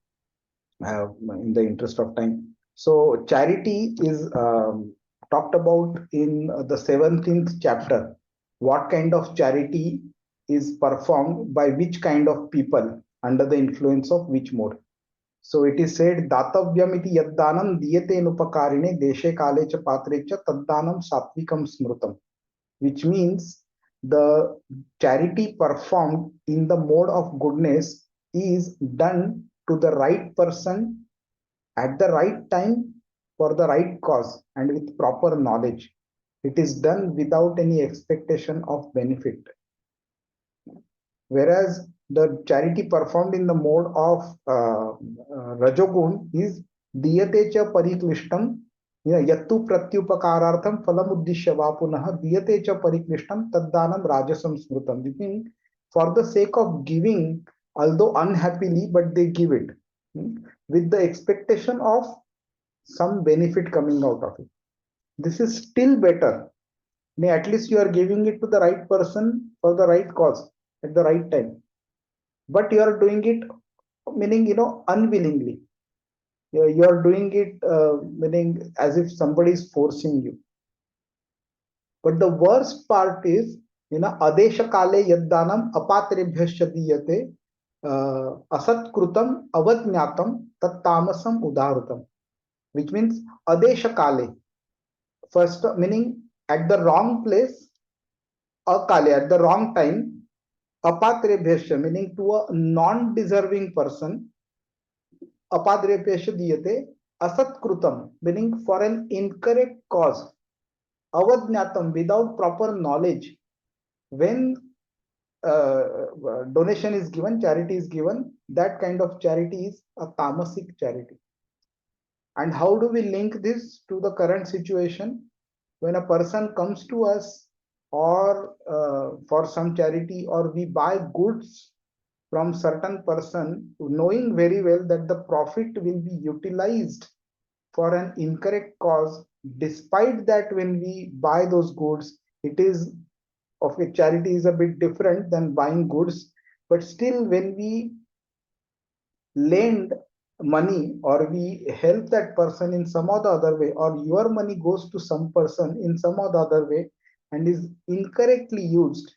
in the interest of time. So charity is talked about in the 17th chapter. What kind of charity is performed by which kind of people under the influence of which mode? So it is said, Datavyamiti yaddanam diyate nupakarine deshe kale cha patre cha taddanam satvikam smrutam, which means the charity performed in the mode of goodness is done to the right person at the right time for the right cause and with proper knowledge. It is done without any expectation of benefit. Whereas the charity performed in the mode of Rajogun is diyate cha pariklishtam yattu pratyupakarartham phalam uddishya va punah diyate cha pariklishtam taddanam rajasam smrutam. Meaning, for the sake of giving, although unhappily, but they give it with the expectation of some benefit coming out of it. This is still better. At least you are giving it to the right person for the right cause at the right time. But you are doing it, meaning, unwillingly. You are doing it, meaning as if somebody is forcing you. But the worst part is, adesha kale yaddanam apatrebhyasya diyate asatkrutam avajnatam tat tamasam udarutam, which means adesha kale. First, meaning at the wrong place, akale, at the wrong time, apatrebhyasya, meaning to a non-deserving person, apadrebhyasya diyate asatkrutam, meaning for an incorrect cause. avadnyatam, without proper knowledge, when donation is given, charity is given, that kind of charity is a tamasic charity. And how do we link this to the current situation? When a person comes to us or for some charity, or we buy goods from certain person, knowing very well that the profit will be utilized for an incorrect cause, despite that when we buy those goods, it is of a charity is a bit different than buying goods, but still when we lend money or we help that person in some or the other way, or your money goes to some person in some or the other way and is incorrectly used,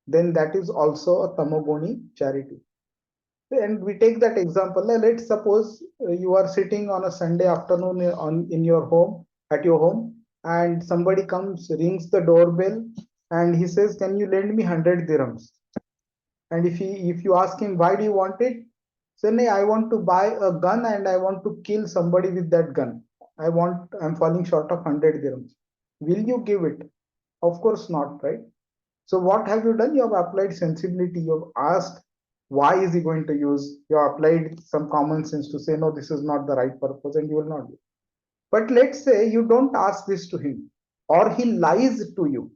then that is also a tamogoni charity. And we take that example. Let's suppose you are sitting on a Sunday afternoon in your home, at your home, and somebody comes, rings the doorbell, and he says, "Can you lend me 100 dirhams?" And if you ask him, "Why do you want it?" Say, "No, I want to buy a gun and I want to kill somebody with that gun. I'm falling short of 100 dirhams." Will you give it? Of course not, right? So what have you done? You have applied sensibility. You have asked, why is he going to use? You have applied some common sense to say, no, this is not the right purpose, and you will not do. But let's say you don't ask this to him, or he lies to you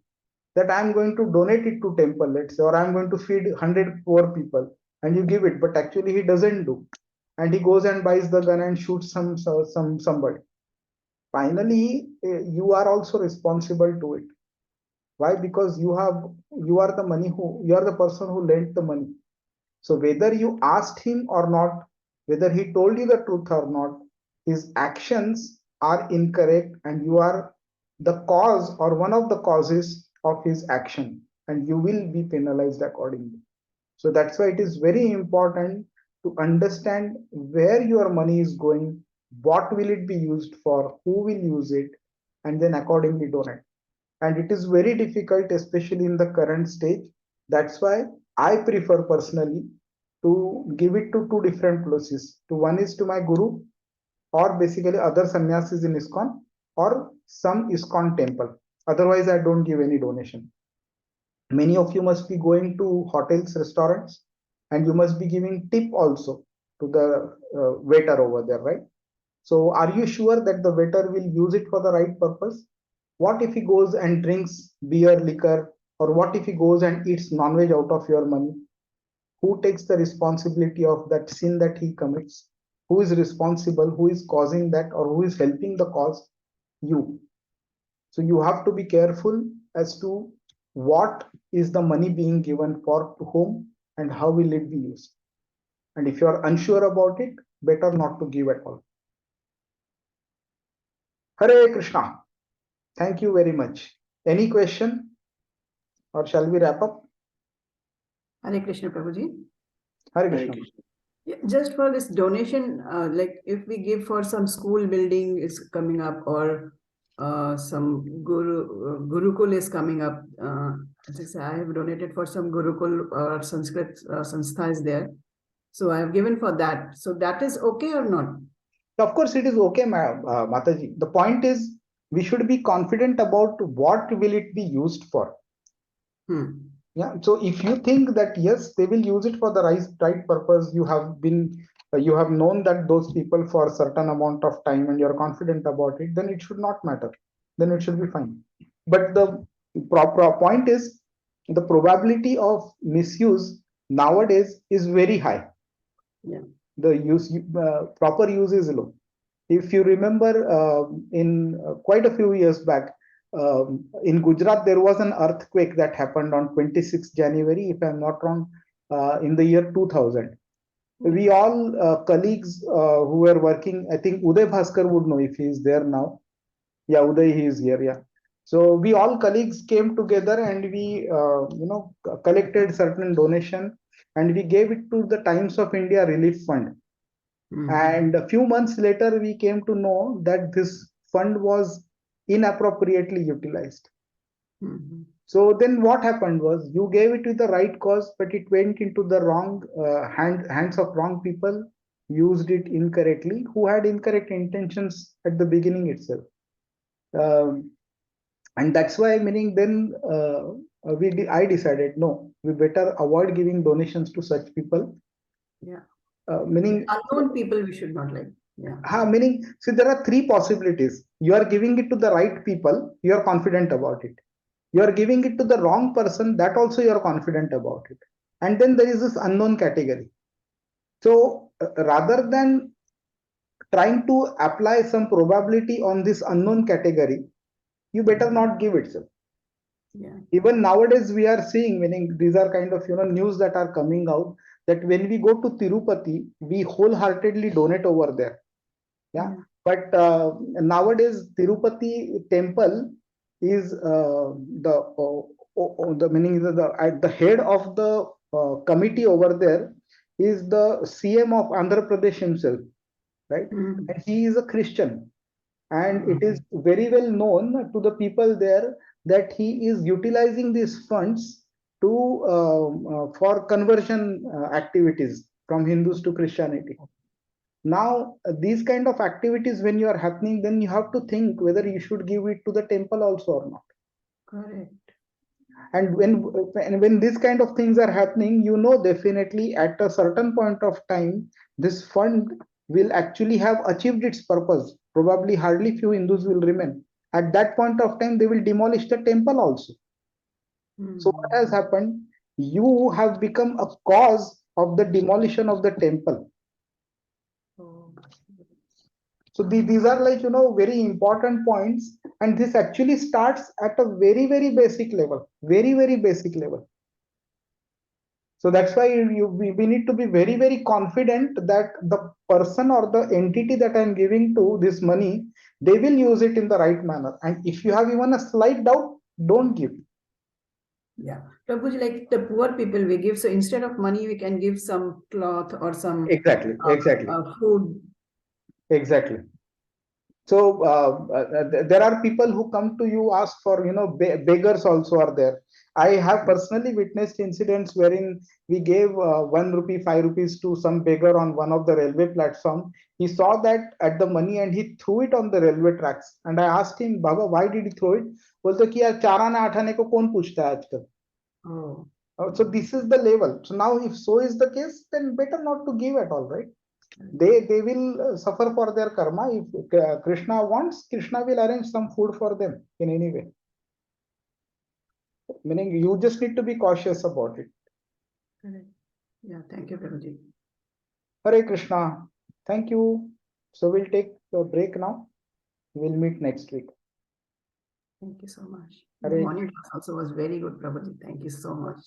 that I'm going to donate it to temple, let's say, or I'm going to feed 100 poor people, and you give it, but actually he doesn't do, and he goes and buys the gun and shoots somebody. Finally, you are also responsible to it. Why? Because you are the person who lent the money. So whether you asked him or not, whether he told you the truth or not, his actions are incorrect, and you are the cause or one of the causes of his action, and you will be penalized accordingly. So that's why it is very important to understand where your money is going, what will it be used for, who will use it, and then accordingly donate. And it is very difficult, especially in the current stage. That's why I prefer personally to give it to two different places. To one is to my guru, or basically other sannyasis in ISKCON, or some ISKCON temple. Otherwise, I don't give any donation. Many of you must be going to hotels, restaurants, and you must be giving tip also to the waiter over there, right? So are you sure that the waiter will use it for the right purpose? What if he goes and drinks beer, liquor, or what if he goes and eats non-veg out of your money? Who takes the responsibility of that sin that he commits? Who is responsible? Who is causing that, or who is helping the cause? You. So you have to be careful as to what is the money being given for, to whom, and how will it be used. And if you are unsure about it, better not to give at all. Hare Krishna. Thank you very much. Any question, or shall we wrap up? Hare Krishna, Prabhuji. Hare Hare Krishna. Krishna. Yeah, just for this donation, like if we give for some school building is coming up, or some Gurukul is coming up. As I have donated for some Gurukul or Sanskrit Sanstha is there. So I have given for that. So that is okay or not? Of course, it is okay, Mataji. The point is, we should be confident about what will it be used for. Yeah. So if you think that yes, they will use it for the right purpose, you have known that those people for a certain amount of time, and you're confident about it, then it should not matter. Then it should be fine. But the proper point is, the probability of misuse nowadays is very high. Yeah. The proper use is low. If you remember, in quite a few years back, in Gujarat, there was an earthquake that happened on 26th January, if I'm not wrong, in the year 2000. We all colleagues who were working, I think Uday Bhaskar would know if he is there now. Yeah, Uday, he is here. Yeah. So we all colleagues came together, and we, collected certain donation, and we gave it to the Times of India Relief Fund. And a few months later, we came to know that this fund was inappropriately utilized. So then what happened was, you gave it to the right cause, but it went into the wrong hands of wrong people, used it incorrectly, who had incorrect intentions at the beginning itself. And that's why, meaning then I decided, no, we better avoid giving donations to such people. Yeah. Meaning Unknown people we should not like. Yeah. meaning, see, there are three possibilities. You are giving it to the right people, you are confident about it. You are giving it to the wrong person, that also you are confident about it. And then there is this unknown category. So rather than trying to apply some probability on this unknown category, you better not give it. Sir. Yeah. Even nowadays we are seeing, meaning these are kind of news that are coming out, that when we go to Tirupati, we wholeheartedly donate over there. Yeah. But nowadays Tirupati temple is the meaning at the head of the committee over there is the CM of Andhra Pradesh himself, right? Mhm. And he is a Christian, and it is very well known to the people there that he is utilizing these funds to for conversion activities from Hindus to Christianity. Now these kind of activities when you are happening, then you have to think whether you should give it to the temple also or not. Correct. And when these kind of things are happening, definitely at a certain point of time this fund will actually have achieved its purpose. Probably hardly few Hindus will remain. At that point of time they will demolish the temple also. So what has happened? You have become a cause of the demolition of the temple. So these are like very important points, and this actually starts at a very basic level, very basic level. So that's why we need to be very confident that the person or the entity that I'm giving to this money, they will use it in the right manner. And if you have even a slight doubt, don't give. Yeah. Prabhuji, like the poor people we give, so instead of money, we can give some cloth or some Exactly. food. Exactly. So there are people who come to you, ask for, beggars also are there. I have personally witnessed incidents wherein we gave 1 rupee, 5 rupees to some beggar on one of the railway platform. He saw that at the money and he threw it on the railway tracks. And I asked him, Baba, why did you throw it? बोलते कि यार चार आने आठ आने को कौन पूछता है आजकल. So this is the level. So now if so is the case, then better not to give at all, right? They will suffer for their karma. If Krishna wants, Krishna will arrange some food for them in any way. Meaning you just need to be cautious about it. Correct. Yeah, thank you, Prabhuji. Hare Krishna. Thank you. So we'll take a break now. We'll meet next week. Thank you so much. Hare The morning class also was very good, Prabhuji. Thank you so much.